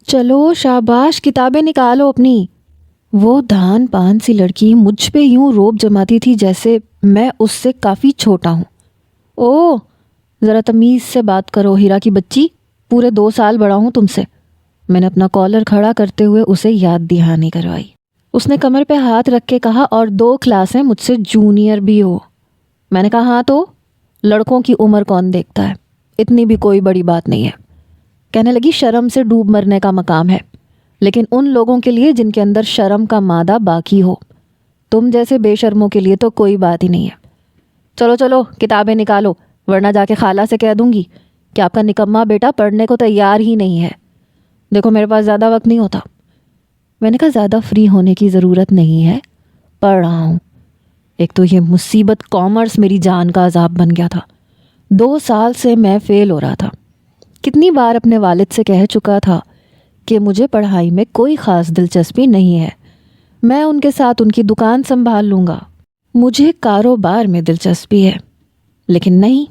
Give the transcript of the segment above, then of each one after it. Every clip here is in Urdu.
چلو شاباش کتابیں نکالو اپنی۔ وہ دھان پان سی لڑکی مجھ پہ یوں روب جماتی تھی جیسے میں اس سے کافی چھوٹا ہوں۔ او ذرا تمیز سے بات کرو ہیرا کی بچی، پورے 2 سال بڑا ہوں تم سے۔ میں نے اپنا کالر کھڑا کرتے ہوئے اسے یاد دہانی کروائی۔ اس نے کمر پہ ہاتھ رکھ کے کہا، اور 2 کلاسیں مجھ سے جونیئر بھی ہو۔ میں نے کہا ہاں تو لڑکوں کی عمر کون دیکھتا ہے، اتنی بھی کوئی بڑی بات نہیں ہے۔ کہنے لگی شرم سے ڈوب مرنے کا مقام ہے، لیکن ان لوگوں کے لیے جن کے اندر شرم کا مادہ باقی ہو، تم جیسے بے شرموں کے لیے تو کوئی بات ہی نہیں ہے۔ چلو چلو کتابیں نکالو، ورنہ جا کے خالہ سے کہہ دوں گی کہ آپ کا نکما بیٹا پڑھنے کو تیار ہی نہیں ہے۔ دیکھو میرے پاس زیادہ وقت نہیں ہوتا۔ میں نے کہا زیادہ فری ہونے کی ضرورت نہیں ہے، پڑھ رہا ہوں۔ ایک تو یہ مصیبت کامرس میری جان کا عذاب بن گیا تھا۔ 2 سال سے میں فیل ہو رہا تھا۔ کتنی بار اپنے والد سے کہہ چکا تھا کہ مجھے پڑھائی میں کوئی خاص دلچسپی نہیں ہے، میں ان کے ساتھ ان کی دکان سنبھال لوں گا، مجھے کاروبار میں دلچسپی ہے۔ لیکن نہیں،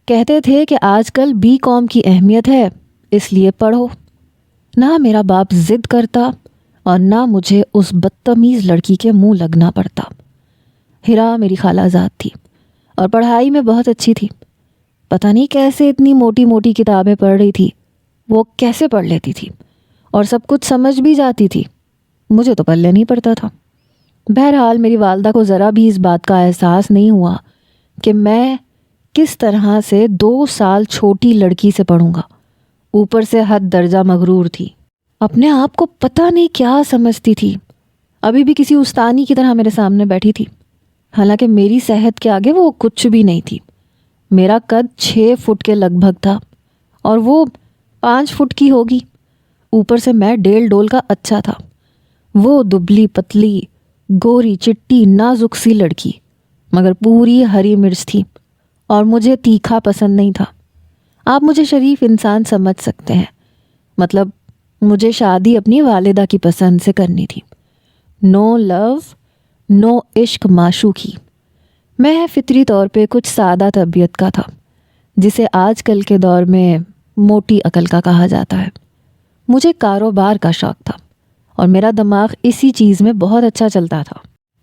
کہتے تھے کہ آج کل BCom کی اہمیت ہے، اس لیے پڑھو۔ نہ میرا باپ ضد کرتا اور نہ مجھے اس بدتمیز لڑکی کے منہ لگنا پڑتا۔ ہیرا میری خالہ زاد تھی اور پڑھائی میں بہت اچھی تھی۔ پتہ نہیں کیسے اتنی موٹی موٹی کتابیں پڑھ رہی تھی، وہ کیسے پڑھ لیتی تھی اور سب کچھ سمجھ بھی جاتی تھی، مجھے تو پلے نہیں پڑتا تھا۔ بہرحال میری والدہ کو ذرا بھی اس بات کا احساس نہیں ہوا کہ میں کس طرح سے 2 سال چھوٹی لڑکی سے پڑھوں گا، اوپر سے حد درجہ مغرور تھی، اپنے آپ کو پتہ نہیں کیا سمجھتی تھی، ابھی بھی کسی استانی کی طرح میرے سامنے بیٹھی تھی، حالانکہ میری صحت کے آگے وہ کچھ بھی نہیں تھی۔ میرا قد 6 فٹ کے لگ بھگ تھا اور وہ 5 فٹ کی ہوگی، اوپر سے میں ڈیل ڈول کا اچھا تھا۔ وہ دبلی پتلی گوری چٹی نازک سی لڑکی، مگر پوری ہری مرچ تھی، اور مجھے تیکھا پسند نہیں تھا۔ آپ مجھے شریف انسان سمجھ سکتے ہیں، مطلب مجھے شادی اپنی والدہ کی پسند سے کرنی تھی۔ نو لو، نو عشق معشوقی۔ میں فطری طور پہ کچھ سادہ طبیعت کا تھا، جسے آج کل کے دور میں موٹی عقل کا کہا جاتا ہے۔ مجھے کاروبار کا شوق تھا اور میرا دماغ اسی چیز میں بہت اچھا چلتا تھا۔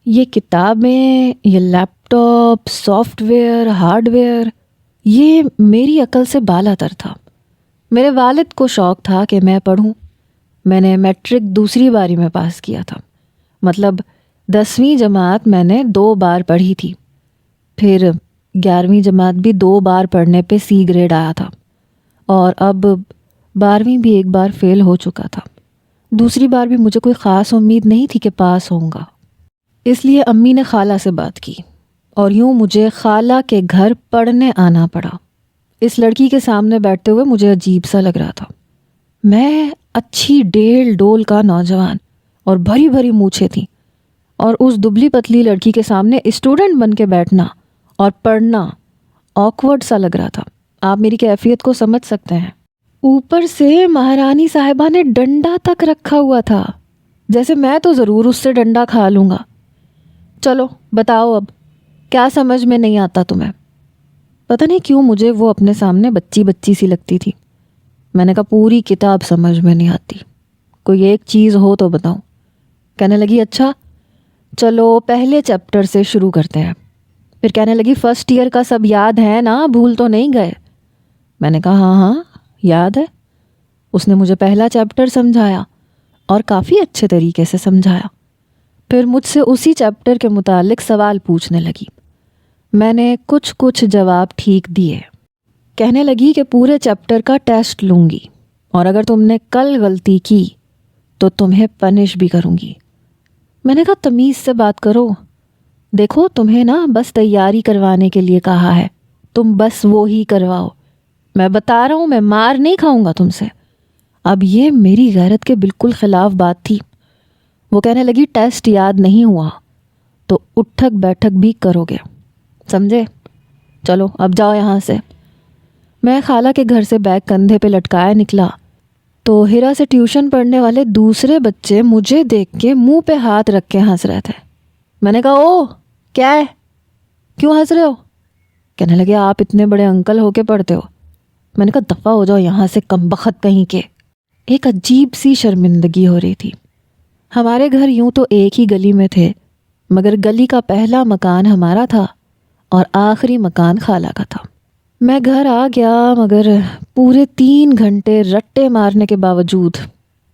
یہ کتابیں، یہ laptop, software, hardware, یہ میری عقل سے بالا تر تھا۔ میرے والد کو شوق تھا کہ میں پڑھوں۔ میں نے میٹرک دوسری باری میں پاس کیا تھا، مطلب 10ویں جماعت میں نے 2 بار پڑھی تھی، پھر 11ویں جماعت بھی 2 بار پڑھنے پہ C گریڈ آیا تھا، اور اب 12ویں بھی 1 بار فیل ہو چکا تھا۔ دوسری بار بھی مجھے کوئی خاص امید نہیں تھی کہ پاس ہوں گا، اس لیے امی نے خالہ سے بات کی اور یوں مجھے خالہ کے گھر پڑھنے آنا پڑا۔ اس لڑکی کے سامنے بیٹھتے ہوئے مجھے عجیب سا لگ رہا تھا۔ میں اچھی ڈیل ڈول کا نوجوان اور بھری بھری مونچھیں تھیں، اور اس دبلی پتلی لڑکی کے سامنے اسٹوڈنٹ بن کے بیٹھنا اور پڑھنا آکورڈ سا لگ رہا تھا۔ آپ میری کیفیت کو سمجھ سکتے ہیں۔ اوپر سے مہارانی صاحبہ نے ڈنڈا تک رکھا ہوا تھا، جیسے میں تو ضرور اس سے ڈنڈا کھا لوں گا۔ چلو بتاؤ اب کیا سمجھ میں نہیں آتا تمہیں؟ پتہ نہیں کیوں مجھے وہ اپنے سامنے بچی بچی سی لگتی تھی۔ میں نے کہا پوری کتاب سمجھ میں نہیں آتی، کوئی ایک چیز ہو تو بتاؤ۔ کہنے لگی اچھا چلو پہلے چیپٹر سے شروع کرتے ہیں۔ پھر کہنے لگی فرسٹ ایئر کا سب یاد ہے نا، بھول تو نہیں گئے؟ میں نے کہا ہاں ہاں یاد ہے۔ اس نے مجھے پہلا چیپٹر سمجھایا اور کافی اچھے طریقے سے سمجھایا۔ پھر مجھ سے اسی چیپٹر کے متعلق سوال پوچھنے لگی۔ میں نے کچھ جواب ٹھیک دیے۔ کہنے لگی کہ پورے چیپٹر کا ٹیسٹ لوں گی، اور اگر تم نے کل غلطی کی تو تمہیں پنش بھی کروں گی۔ میں نے کہا تمیز سے بات کرو، دیکھو تمہیں نا بس تیاری کروانے کے لیے کہا ہے، تم بس وہ ہی کرواؤ۔ میں بتا رہا ہوں میں مار نہیں کھاؤں گا تم سے۔ اب یہ میری غیرت کے بالکل خلاف بات تھی۔ وہ کہنے لگی ٹیسٹ یاد نہیں ہوا تو اٹھک بیٹھک بھی کرو گے، سمجھے؟ چلو اب جاؤ یہاں سے۔ میں خالہ کے گھر سے بیگ کندھے پہ لٹکائے نکلا تو ہیرا سے ٹیوشن پڑھنے والے دوسرے بچے مجھے دیکھ کے منہ پہ ہاتھ رکھ کے ہنس رہے تھے۔ میں نے کہا او کیا ہے، کیوں ہنس رہے ہو؟ کہنے لگے آپ اتنے بڑے انکل ہو کے پڑھتے ہو۔ میں نے کہا دفع ہو جاؤ یہاں سے کم بخت کہیں کے۔ ایک عجیب سی شرمندگی ہو رہی تھی۔ ہمارے گھر یوں تو ایک ہی گلی میں تھے، مگر گلی کا پہلا مکان ہمارا تھا اور آخری مکان خالہ کا تھا۔ میں گھر آ گیا، مگر پورے 3 گھنٹے رٹے مارنے کے باوجود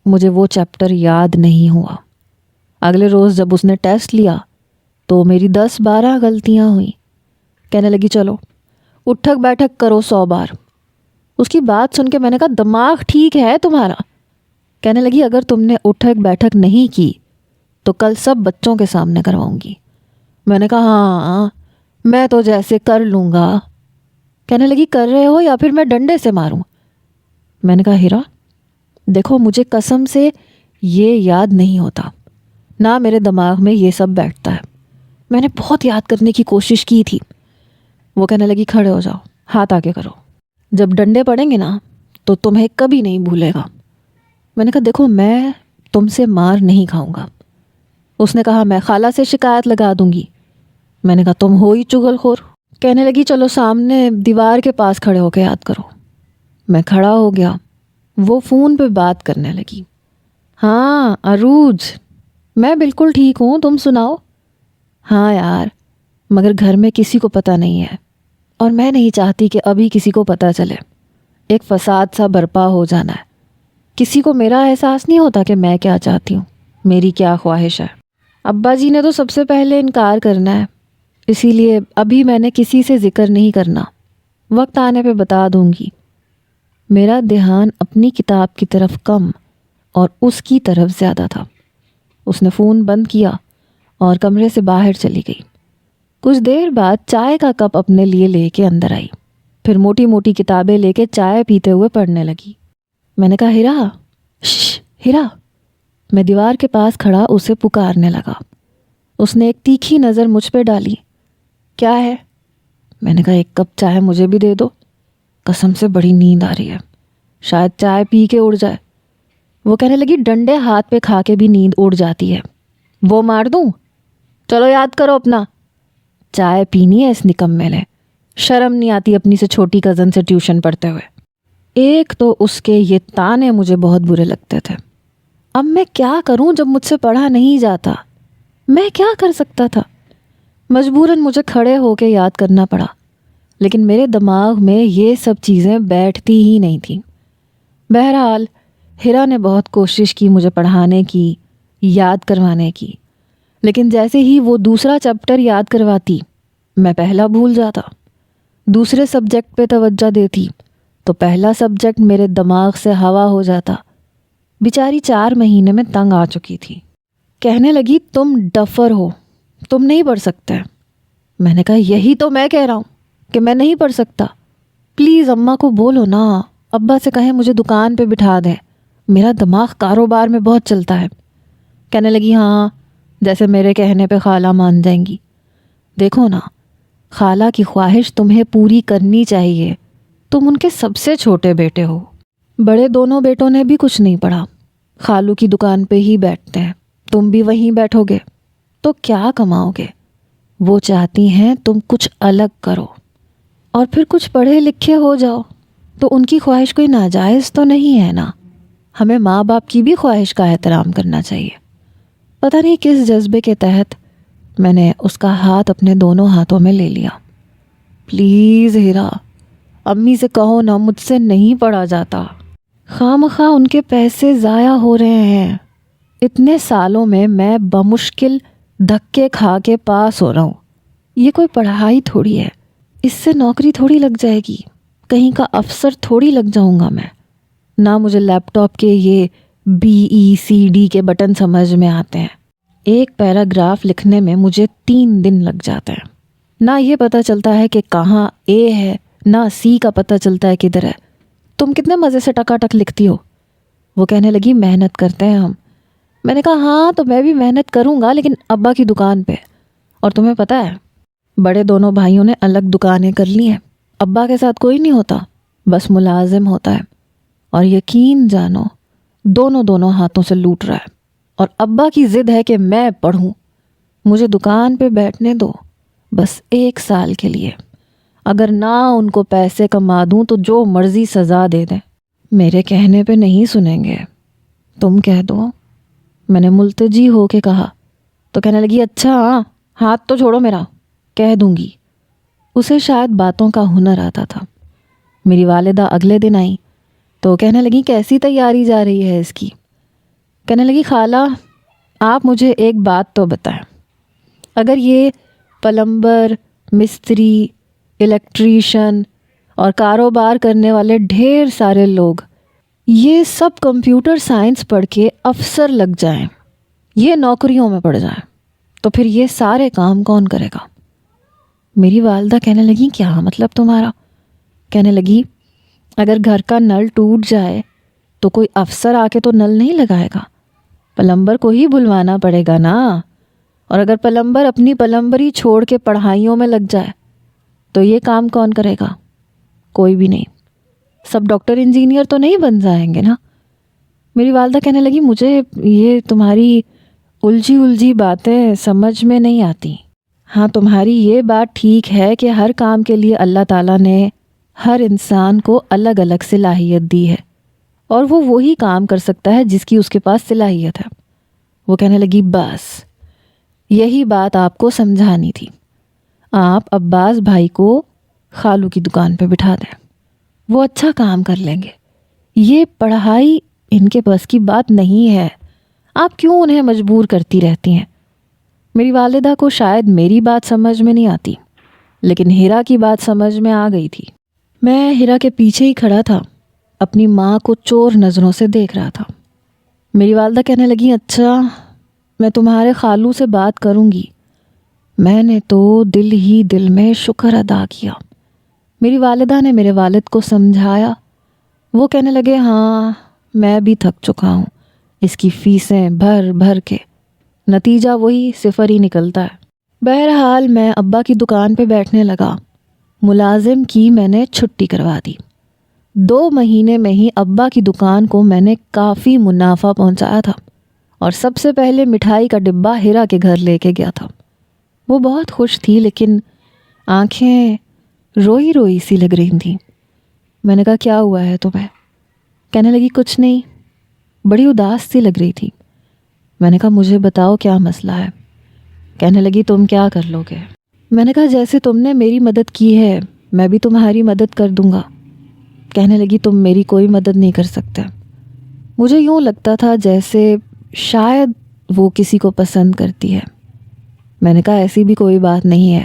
مجھے وہ چیپٹر یاد نہیں ہوا۔ اگلے روز جب اس نے ٹیسٹ لیا تو میری 10-12 غلطیاں ہوئیں۔ کہنے لگی چلو اٹھک بیٹھک کرو 100 بار۔ اس کی بات سن کے میں نے کہا دماغ ٹھیک ہے تمہارا؟ کہنے لگی اگر تم نے اٹھک بیٹھک نہیں کی تو کل سب بچوں کے سامنے کرواؤں گی۔ میں نے کہا ہاں میں تو جیسے کر لوں گا۔ کہنے لگی کر رہے ہو یا پھر میں ڈنڈے سے ماروں؟ میں نے کہا ہیرا دیکھو مجھے قسم سے یہ یاد نہیں ہوتا، نہ میرے دماغ میں یہ سب بیٹھتا ہے۔ میں نے بہت یاد کرنے کی کوشش کی تھی۔ وہ کہنے لگی کھڑے ہو جاؤ، ہاتھ آگے کرو، جب ڈنڈے پڑیں گے نا تو تمہیں کبھی نہیں بھولے گا۔ میں نے کہا دیکھو میں تم سے مار نہیں کھاؤں گا۔ اس نے کہا میں خالہ سے شکایت لگا دوں گی۔ میں نے کہا تم ہو ہی چغل خور۔ کہنے لگی چلو سامنے دیوار کے پاس کھڑے ہو کے یاد کرو۔ میں کھڑا ہو گیا۔ وہ فون پہ بات کرنے لگی۔ ہاں عروج میں بالکل ٹھیک ہوں، تم سناؤ؟ ہاں یار مگر گھر میں کسی کو پتہ نہیں ہے، اور میں نہیں چاہتی کہ ابھی کسی کو پتہ چلے۔ ایک فساد سا برپا ہو جانا ہے۔ کسی کو میرا احساس نہیں ہوتا کہ میں کیا چاہتی ہوں، میری کیا خواہش ہے۔ ابا جی نے تو سب سے پہلے انکار کرنا ہے، اسی لیے ابھی میں نے کسی سے ذکر نہیں کرنا، وقت آنے پہ بتا دوں گی۔ میرا دھیان اپنی کتاب کی طرف کم اور اس کی طرف زیادہ تھا۔ اس نے فون بند کیا اور کمرے سے باہر چلی گئی۔ کچھ دیر بعد چائے کا کپ اپنے لیے لے کے اندر آئی، پھر موٹی موٹی کتابیں لے کے چائے پیتے ہوئے پڑھنے لگی۔ میں نے کہا ہیرا شش ہیرا۔ میں دیوار کے پاس کھڑا اسے پکارنے لگا۔ اس نے ایک تیکھی نظر مجھ پہ ڈالی۔ کیا ہے؟ میں نے کہا ایک کپ چائے مجھے بھی دے دو، قسم سے بڑی نیند آ رہی ہے، شاید چائے پی کے اڑ جائے۔ وہ کہنے لگی ڈنڈے ہاتھ پہ کھا کے بھی نیند اڑ جاتی ہے، وہ مار دوں؟ چلو یاد کرو اپنا۔ چائے پینی ہے اس نکمے نے، شرم نہیں آتی اپنی سے چھوٹی کزن سے ٹیوشن پڑھتے ہوئے۔ ایک تو اس کے یہ تانے مجھے بہت برے لگتے تھے۔ اب میں کیا کروں جب مجھ سے پڑھا نہیں جاتا؟ میں کیا کر سکتا تھا؟ مجبوراً مجھے کھڑے ہو کے یاد کرنا پڑا، لیکن میرے دماغ میں یہ سب چیزیں بیٹھتی ہی نہیں تھیں۔ بہرحال ہیرا نے بہت کوشش کی مجھے پڑھانے کی، یاد کروانے کی، لیکن جیسے ہی وہ دوسرا چیپٹر یاد کرواتی میں پہلا بھول جاتا۔ دوسرے سبجیکٹ پہ توجہ دیتی تو پہلا سبجیکٹ میرے دماغ سے ہوا ہو جاتا۔ بیچاری 4 مہینے میں تنگ آ چکی تھی۔ کہنے لگی تم ڈفر ہو، تم نہیں پڑھ سکتے۔ میں نے کہا یہی تو میں کہہ رہا ہوں کہ میں نہیں پڑھ سکتا۔ پلیز اماں کو بولو نا، ابا سے کہیں مجھے دکان پہ بٹھا دیں، میرا دماغ کاروبار میں بہت چلتا ہے۔ کہنے لگی ہاں جیسے میرے کہنے پہ خالہ مان جائیں گی۔ دیکھو نا خالہ کی خواہش تمہیں پوری کرنی چاہیے، تم ان کے سب سے چھوٹے بیٹے ہو۔ بڑے دونوں بیٹوں نے بھی کچھ نہیں پڑھا، خالو کی دکان پہ ہی بیٹھتے ہیں، تم بھی وہیں بیٹھو گے تو کیا کماؤ گے؟ وہ چاہتی ہیں تم کچھ الگ کرو اور پھر کچھ پڑھے لکھے ہو جاؤ، تو ان کی خواہش کوئی ناجائز تو نہیں ہے نا۔ ہمیں ماں باپ کی بھی خواہش کا احترام کرنا چاہیے۔ پتہ نہیں کس جذبے کے تحت میں نے اس کا ہاتھ اپنے دونوں ہاتھوں میں لے لیا۔ پلیز ہیرا امی سے کہو نا، مجھ سے نہیں پڑھا جاتا، خواہ مخواہ ان کے پیسے ضائع ہو رہے ہیں۔ اتنے سالوں میں میں بمشکل دھکے کھا کے پاس ہو رہا ہوں، یہ کوئی پڑھائی تھوڑی ہے، اس سے نوکری تھوڑی لگ جائے گی، کہیں کا افسر تھوڑی لگ جاؤں گا میں۔ نہ مجھے لیپ ٹاپ کے یہ BECD کے بٹن سمجھ میں آتے ہیں، ایک پیراگراف لکھنے میں مجھے 3 دن لگ جاتے ہیں۔ نہ یہ پتہ چلتا ہے کہ کہاں A ہے، نہ C کا پتہ چلتا ہے کدھر ہے۔ تم کتنے مزے سے ٹکا ٹک لکھتی ہو۔ وہ کہنے لگی محنت کرتے ہیں ہم۔ میں نے کہا ہاں تو میں بھی محنت کروں گا، لیکن ابا کی دکان پہ۔ اور تمہیں پتہ ہے بڑے دونوں بھائیوں نے الگ دکانیں کر لی ہیں، ابا کے ساتھ کوئی نہیں ہوتا، بس ملازم ہوتا ہے، اور یقین جانو دونوں ہاتھوں سے لوٹ رہا ہے۔ اور ابا کی ضد ہے کہ میں پڑھوں، مجھے دکان پہ بیٹھنے دو بس 1 سال کے لیے، اگر نہ ان کو پیسے کما دوں تو جو مرضی سزا دے دیں، میرے کہنے پہ نہیں سنیں گے، تم کہہ دو، میں نے ملتجی ہو کے کہا۔ تو کہنے لگی اچھا ہاں، ہاتھ تو چھوڑو میرا، کہہ دوں گی۔ اسے شاید باتوں کا ہنر آتا تھا۔ میری والدہ اگلے دن آئی تو کہنے لگی کیسی تیاری جا رہی ہے اس کی؟ کہنے لگی خالہ آپ مجھے ایک بات تو بتائیں، اگر یہ پلمبر، مستری، الیکٹریشین اور کاروبار کرنے والے ڈھیر سارے لوگ یہ سب کمپیوٹر سائنس پڑھ کے افسر لگ جائیں، یہ نوکریوں میں پڑ جائیں، تو پھر یہ سارے کام کون کرے گا؟ میری والدہ کہنے لگی کیا مطلب تمہارا؟ کہنے لگی اگر گھر کا نل ٹوٹ جائے تو کوئی افسر آ کے تو نل نہیں لگائے گا، پلمبر کو ہی بلوانا پڑے گا نا۔ اور اگر پلمبر اپنی پلمبری چھوڑ کے پڑھائیوں میں لگ جائے تو یہ کام کون کرے گا؟ کوئی بھی نہیں، سب ڈاکٹر انجینئر تو نہیں بن جائیں گے نا۔ میری والدہ کہنے لگی مجھے یہ تمہاری الجھی باتیں سمجھ میں نہیں آتی۔ ہاں تمہاری یہ بات ٹھیک ہے کہ ہر کام کے لیے اللہ تعالیٰ نے ہر انسان کو الگ الگ صلاحیت دی ہے، اور وہ وہی کام کر سکتا ہے جس کی اس کے پاس صلاحیت ہے۔ وہ کہنے لگی بس یہی بات آپ کو سمجھانی تھی، آپ عباس بھائی کو خالو کی دکان پہ بٹھا دیں، وہ اچھا کام کر لیں گے، یہ پڑھائی ان کے بس کی بات نہیں ہے، آپ کیوں انہیں مجبور کرتی رہتی ہیں؟ میری والدہ کو شاید میری بات سمجھ میں نہیں آتی، لیکن ہیرا کی بات سمجھ میں آ گئی تھی۔ میں ہیرا کے پیچھے ہی کھڑا تھا، اپنی ماں کو چور نظروں سے دیکھ رہا تھا۔ میری والدہ کہنے لگی اچھا میں تمہارے خالو سے بات کروں گی۔ میں نے تو دل ہی دل میں شکر ادا کیا۔ میری والدہ نے میرے والد کو سمجھایا، وہ کہنے لگے ہاں میں بھی تھک چکا ہوں، اس کی فیسیں بھر بھر کے نتیجہ وہی صفر ہی نکلتا ہے۔ بہرحال میں ابا کی دکان پہ بیٹھنے لگا، ملازم کی میں نے چھٹی کروا دی۔ 2 مہینے میں ہی ابا کی دکان کو میں نے کافی منافع پہنچایا تھا، اور سب سے پہلے مٹھائی کا ڈبہ ہیرا کے گھر لے کے گیا تھا۔ وہ بہت خوش تھی لیکن آنکھیں روئی روئی سی لگ رہی تھیں۔ میں نے کہا کیا ہوا ہے تمہیں؟ کہنے لگی کچھ نہیں، بڑی اداس سی لگ رہی تھی۔ میں نے کہا مجھے بتاؤ کیا مسئلہ ہے؟ کہنے لگی تم کیا کر لو گے؟ میں نے کہا جیسے تم نے میری مدد کی ہے میں بھی تمہاری مدد کر دوں گا۔ کہنے لگی تم میری کوئی مدد نہیں کر سکتے۔ مجھے یوں لگتا تھا جیسے شاید وہ کسی کو پسند کرتی ہے۔ میں نے کہا ایسی بھی کوئی بات نہیں ہے،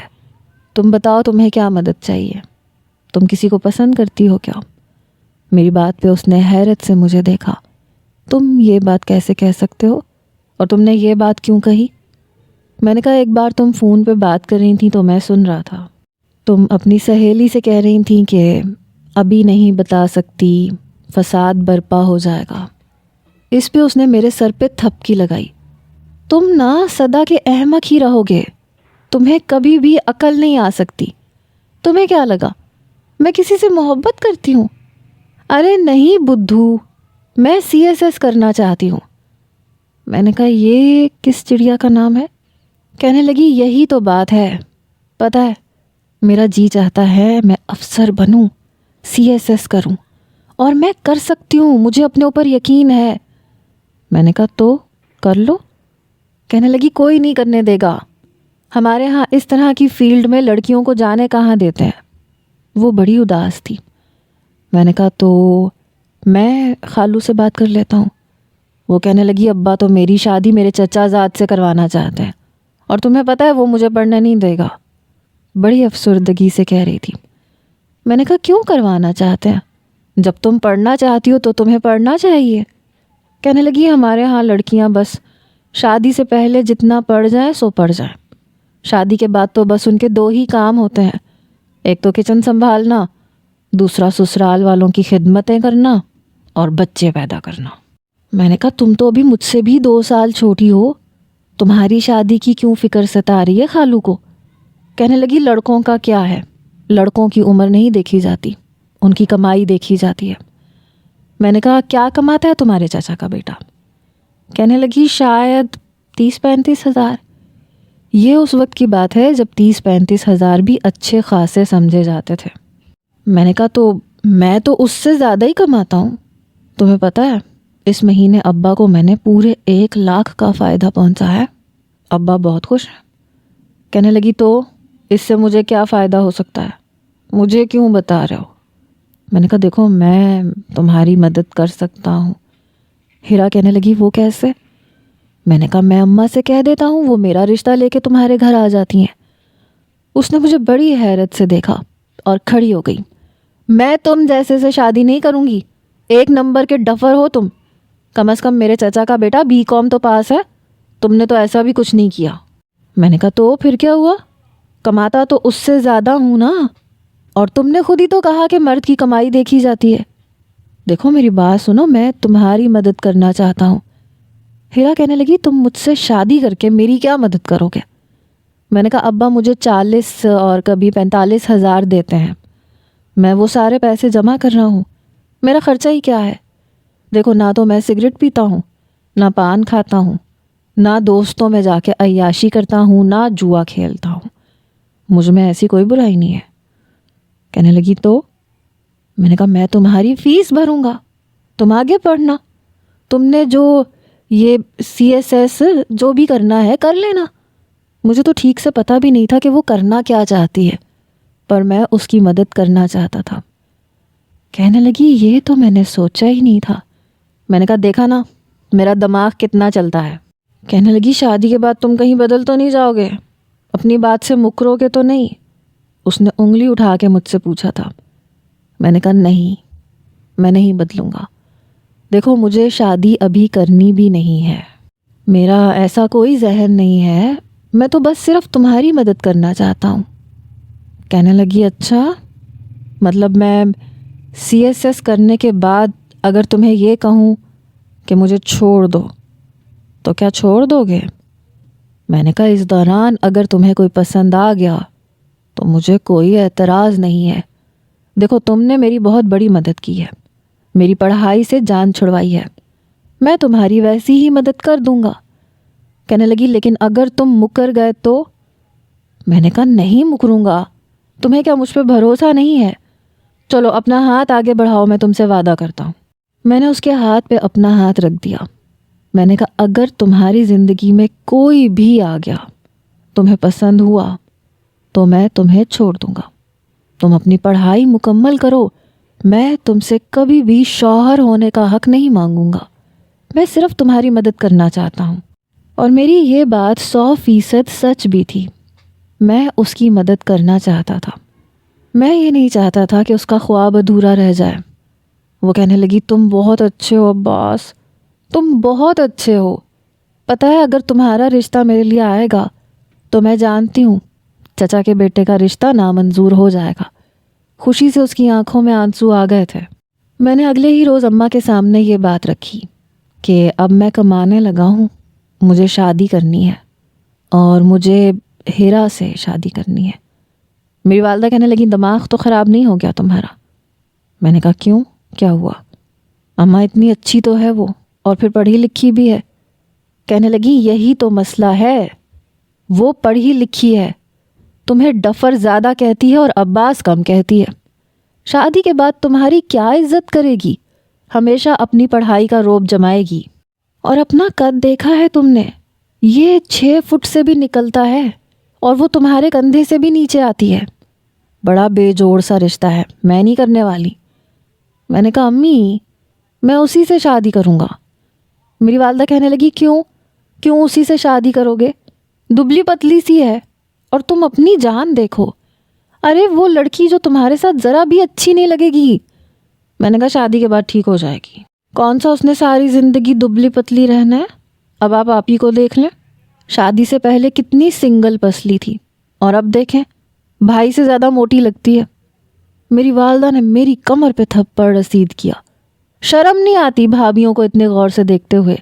تم بتاؤ تمہیں کیا مدد چاہیے، تم کسی کو پسند کرتی ہو کیا؟ میری بات پہ اس نے حیرت سے مجھے دیکھا۔ تم یہ بات کیسے کہہ سکتے ہو، اور تم نے یہ بات کیوں کہی؟ میں نے کہا ایک بار تم فون پہ بات کر رہی تھیں تو میں سن رہا تھا، تم اپنی سہیلی سے کہہ رہی تھیں کہ ابھی نہیں بتا سکتی، فساد برپا ہو جائے گا۔ اس پہ اس نے میرے سر پہ تھپکی لگائی۔ تم نا سدا کے احمق ہی رہو گے، تمہیں کبھی بھی عقل نہیں آ سکتی۔ تمہیں کیا لگا میں کسی سے محبت کرتی ہوں؟ ارے نہیں بدھو، میں CSS کرنا چاہتی ہوں۔ میں نے کہا یہ کس چڑیا کا نام ہے؟ کہنے لگی یہی تو بات ہے، پتہ ہے میرا جی چاہتا ہے میں افسر بنوں، CSS کروں، اور میں کر سکتی ہوں، مجھے اپنے اوپر یقین ہے۔ میں نے کہا تو کر لو۔ کہنے لگی کوئی نہیں کرنے دے گا، ہمارے ہاں اس طرح کی فیلڈ میں لڑکیوں کو جانے کہاں دیتے ہیں۔ وہ بڑی اداس تھی۔ میں نے کہا تو میں خالو سے بات کر لیتا ہوں۔ وہ کہنے لگی ابا تو میری شادی میرے چچا زاد سے کروانا چاہتے ہیں، اور تمہیں پتہ ہے وہ مجھے پڑھنے نہیں دے گا۔ بڑی افسردگی سے کہہ رہی تھی۔ میں نے کہا کیوں کروانا چاہتے ہیں؟ جب تم پڑھنا چاہتی ہو تو تمہیں پڑھنا چاہیے۔ کہنے لگی ہمارے ہاں لڑکیاں بس شادی سے پہلے جتنا پڑھ جائیں سو پڑھ جائیں، شادی کے بعد تو بس ان کے 2 ہی کام ہوتے ہیں، ایک تو کچن سنبھالنا، دوسرا سسرال والوں کی خدمتیں کرنا اور بچے پیدا کرنا۔ میں نے کہا تم تو ابھی مجھ سے بھی 2 سال چھوٹی ہو، تمہاری شادی کی کیوں فکر ستا رہی ہے خالو کو؟ کہنے لگی لڑکوں کا کیا ہے، لڑکوں کی عمر نہیں دیکھی جاتی، ان کی کمائی دیکھی جاتی ہے۔ میں نے کہا کیا کماتا ہے تمہارے چچا کا بیٹا؟ کہنے لگی شاید 30-35 ہزار۔ یہ اس وقت کی بات ہے جب 30-35 ہزار بھی اچھے خاصے سمجھے جاتے تھے۔ میں نے کہا تو میں تو اس سے زیادہ ہی کماتا ہوں، تمہیں پتہ ہے اس مہینے ابا کو میں نے پورے 1 لاکھ کا فائدہ پہنچا ہے۔ ابا بہت خوش ہیں۔ کہنے لگی تو اس سے مجھے کیا فائدہ ہو سکتا ہے؟ مجھے کیوں بتا رہے ہو؟ میں نے کہا دیکھو میں تمہاری مدد کر سکتا ہوں۔ ہیرا کہنے لگی وہ کیسے؟ میں نے کہا میں اماں سے کہہ دیتا ہوں، وہ میرا رشتہ لے کے تمہارے گھر آ جاتی ہیں۔ اس نے مجھے بڑی حیرت سے دیکھا اور کھڑی ہو گئی۔ میں تم جیسے سے شادی نہیں کروں گی، 1 نمبر کے ڈفر ہو تم۔ کم از کم میرے چچا کا بیٹا BCom تو پاس ہے، تم نے تو ایسا بھی کچھ نہیں کیا۔ میں نے کہا تو پھر کیا ہوا؟ کماتا تو اس سے زیادہ ہوں نا، اور تم نے خود ہی تو کہا کہ مرد کی کمائی دیکھی جاتی ہے۔ دیکھو میری بات سنو، میں تمہاری مدد کرنا چاہتا ہوں۔ ہیرا کہنے لگی تم مجھ سے شادی کر کے میری کیا مدد کرو گے؟ میں نے کہا ابا مجھے 40 اور کبھی 45 ہزار دیتے ہیں، میں وہ سارے پیسے جمع کر رہا ہوں، میرا خرچہ ہی کیا ہے؟ دیکھو نہ تو میں سگریٹ پیتا ہوں، نہ پان کھاتا ہوں، نہ دوستوں میں جا کے عیاشی کرتا ہوں، نہ جوا کھیلتا ہوں، مجھ میں ایسی کوئی برائی نہیں ہے۔ کہنے لگی تو؟ میں نے کہا میں تمہاری فیس بھروں گا، تم آگے پڑھنا، تم نے جو یہ CSS جو بھی کرنا ہے کر لینا۔ مجھے تو ٹھیک سے پتہ بھی نہیں تھا کہ وہ کرنا کیا چاہتی ہے، پر میں اس کی مدد کرنا چاہتا تھا۔ کہنے لگی یہ تو میں نے سوچا ہی نہیں تھا۔ میں نے کہا دیکھا نا میرا دماغ کتنا چلتا ہے۔ کہنے لگی شادی کے بعد تم کہیں بدل تو نہیں جاؤ گے؟ اپنی بات سے مکرو گے تو نہیں؟ اس نے انگلی اٹھا کے مجھ سے پوچھا تھا۔ میں نے کہا نہیں، میں نہیں بدلوں گا۔ دیکھو مجھے شادی ابھی کرنی بھی نہیں ہے، میرا ایسا کوئی ذہن نہیں ہے، میں تو بس صرف تمہاری مدد کرنا چاہتا ہوں۔ کہنے لگی اچھا، مطلب میں CSS کرنے کے بعد اگر تمہیں یہ کہوں کہ مجھے چھوڑ دو تو کیا چھوڑ دو گے؟ میں نے کہا اس دوران اگر تمہیں کوئی پسند آ گیا تو مجھے کوئی اعتراض نہیں ہے۔ دیکھو تم نے میری بہت بڑی مدد کی ہے، میری پڑھائی سے جان چھڑوائی ہے، میں تمہاری ویسی ہی مدد کر دوں گا۔ کہنے لگی لیکن اگر تم مکر گئے تو؟ میں نے کہا نہیں مکروں گا، تمہیں کیا مجھ پہ بھروسہ نہیں ہے؟ چلو اپنا ہاتھ آگے بڑھاؤ، میں تم سے وعدہ کرتا ہوں۔ میں نے اس کے ہاتھ پہ اپنا ہاتھ رکھ دیا۔ میں نے کہا اگر تمہاری زندگی میں کوئی بھی آ گیا، تمہیں پسند ہوا تو میں تمہیں چھوڑ دوں گا، تم اپنی پڑھائی مکمل کرو، میں تم سے کبھی بھی شوہر ہونے کا حق نہیں مانگوں گا، میں صرف تمہاری مدد کرنا چاہتا ہوں۔ اور میری یہ بات 100% سچ بھی تھی، میں اس کی مدد کرنا چاہتا تھا، میں یہ نہیں چاہتا تھا کہ اس کا خواب ادھورا رہ جائے۔ وہ کہنے لگی تم بہت اچھے ہو عباس، تم بہت اچھے ہو، پتہ ہے اگر تمہارا رشتہ میرے لیے آئے گا تو میں جانتی ہوں چچا کے بیٹے کا رشتہ نامنظور ہو جائے گا۔ خوشی سے اس کی آنکھوں میں آنسو آ گئے تھے۔ میں نے اگلے ہی روز اماں کے سامنے یہ بات رکھی کہ اب میں کمانے لگا ہوں، مجھے شادی کرنی ہے اور مجھے ہیرا سے شادی کرنی ہے۔ میری والدہ کہنے لگی دماغ تو خراب نہیں ہو گیا تمہارا؟ میں نے کہا کیوں، کیا ہوا؟ اماں اتنی اچھی تو ہے وہ، اور پھر پڑھی لکھی بھی ہے۔ کہنے لگی یہی تو مسئلہ ہے، وہ پڑھی لکھی ہے، تمہیں ڈفر زیادہ کہتی ہے اور عباس کم کہتی ہے۔ شادی کے بعد تمہاری کیا عزت کرے گی؟ ہمیشہ اپنی پڑھائی کا روب جمائے گی۔ اور اپنا قد دیکھا ہے تم نے؟ یہ 6 فٹ سے بھی نکلتا ہے اور وہ تمہارے کندھے سے بھی نیچے آتی ہے۔ بڑا بے جوڑ سا رشتہ ہے، میں نہیں کرنے والی۔ میں نے کہا امی میں اسی سے شادی کروں گا۔ میری والدہ کہنے لگی کیوں اسی سے شادی کرو گے؟ دبلی پتلی سی ہے اور تم اپنی جان دیکھو، ارے وہ لڑکی جو تمہارے ساتھ ذرا بھی اچھی نہیں لگے گی۔ میں نے کہا شادی کے بعد ٹھیک ہو جائے گی، کون سا اس نے ساری زندگی دبلی پتلی رہنا ہے؟ اب آپ ہی کو دیکھ لیں، شادی سے پہلے کتنی سنگل پسلی تھی اور اب دیکھیں بھائی سے زیادہ موٹی لگتی ہے۔ میری والدہ نے میری کمر پہ تھپڑ رسید کیا۔ شرم نہیں آتی بھابھیوں کو اتنے غور سے دیکھتے ہوئے؟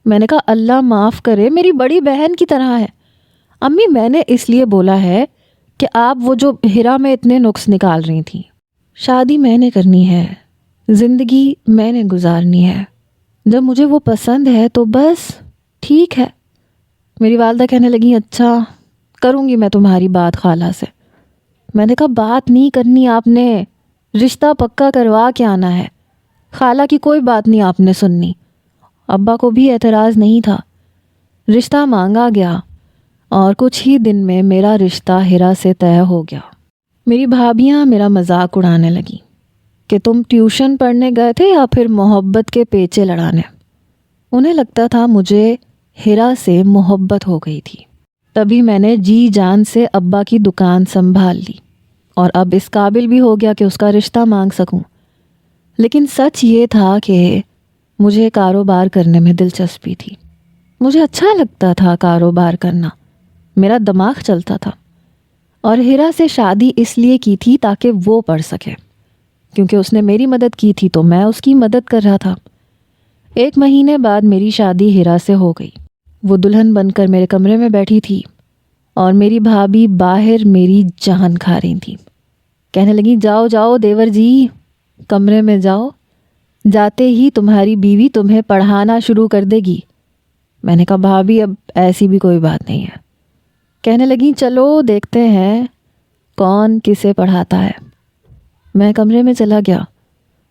میں نے کہا اللہ معاف کرے، میری بڑی بہن کی طرح ہے۔ امی میں نے اس لیے بولا ہے کہ آپ وہ جو ہیرا میں اتنے نقص نکال رہی تھیں، شادی میں نے کرنی ہے، زندگی میں نے گزارنی ہے، جب مجھے وہ پسند ہے تو بس ٹھیک ہے۔ میری والدہ کہنے لگی اچھا کروں گی میں تمہاری بات خالہ سے۔ میں نے کہا بات نہیں کرنی آپ نے، رشتہ پکا کروا کے آنا ہے۔ خالہ کی کوئی بات نہیں آپ نے سننی۔ ابا کو بھی اعتراض نہیں تھا۔ رشتہ مانگا گیا اور کچھ ہی دن میں میرا رشتہ ہیرا سے طے ہو گیا۔ میری بھابیاں میرا مذاق اڑانے لگیں کہ تم ٹیوشن پڑھنے گئے تھے یا پھر محبت کے پیچے لڑانے۔ انہیں لگتا تھا مجھے ہیرا سے محبت ہو گئی تھی۔ تبھی میں نے جی جان سے ابا کی دکان سنبھال لی اور اب اس قابل بھی ہو گیا کہ اس کا رشتہ مانگ سکوں۔ لیکن سچ یہ تھا کہ مجھے کاروبار کرنے میں دلچسپی تھی۔ مجھے اچھا لگتا تھا کاروبار کرنا، میرا دماغ چلتا تھا۔ اور ہیرا سے شادی اس لیے کی تھی تاکہ وہ پڑھ سکے، کیونکہ اس نے میری مدد کی تھی تو میں اس کی مدد کر رہا تھا۔ 1 مہینے بعد میری شادی ہیرا سے ہو گئی۔ وہ دلہن بن کر میرے کمرے میں بیٹھی تھی اور میری بھابھی باہر میری جان کھا رہی تھی۔ کہنے لگی جاؤ جاؤ دیور جی کمرے میں جاؤ، جاتے ہی تمہاری بیوی تمہیں پڑھانا شروع کر دے گی۔ میں نے کہا بھابھی اب ایسی بھی کوئی بات نہیں ہے۔ کہنے لگی چلو دیکھتے ہیں کون کسے پڑھاتا ہے۔ میں کمرے میں چلا گیا۔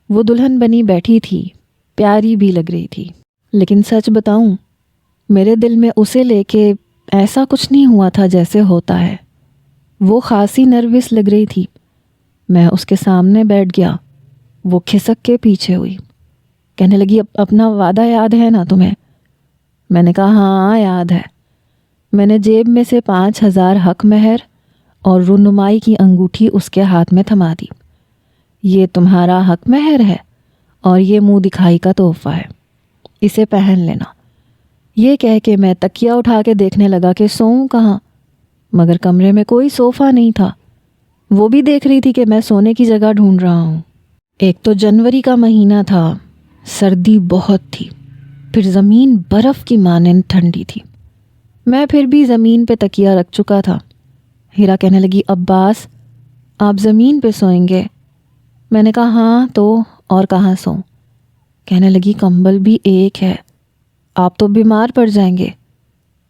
وہ دلہن بنی بیٹھی تھی، پیاری بھی لگ رہی تھی، لیکن سچ بتاؤں میرے دل میں اسے لے کے ایسا کچھ نہیں ہوا تھا جیسے ہوتا ہے۔ وہ خاصی نروس لگ رہی تھی۔ میں اس کے سامنے بیٹھ گیا۔ وہ کھسک کے پیچھے ہوئی، کہنے لگی اپنا وعدہ یاد ہے نا تمہیں؟ میں نے کہا ہاں یاد ہے۔ میں نے جیب میں سے 5,000 حق مہر اور رونمائی کی انگوٹھی اس کے ہاتھ میں تھما دی۔ یہ تمہارا حق مہر ہے اور یہ منہ دکھائی کا تحفہ ہے، اسے پہن لینا۔ یہ کہہ کے میں تکیہ اٹھا کے دیکھنے لگا کہ سوؤں کہاں، مگر کمرے میں کوئی صوفہ نہیں تھا۔ وہ بھی دیکھ رہی تھی کہ میں سونے کی جگہ ڈھونڈ رہا ہوں۔ ایک تو جنوری کا مہینہ تھا، سردی بہت تھی، پھر زمین برف کی مانند ٹھنڈی تھی۔ میں پھر بھی زمین پہ تکیہ رکھ چکا تھا۔ ہیرا کہنے لگی عباس آپ زمین پہ سوئیں گے؟ میں نے کہا ہاں تو اور کہاں سوؤں؟ کہنے لگی کمبل بھی ایک ہے، آپ تو بیمار پڑ جائیں گے۔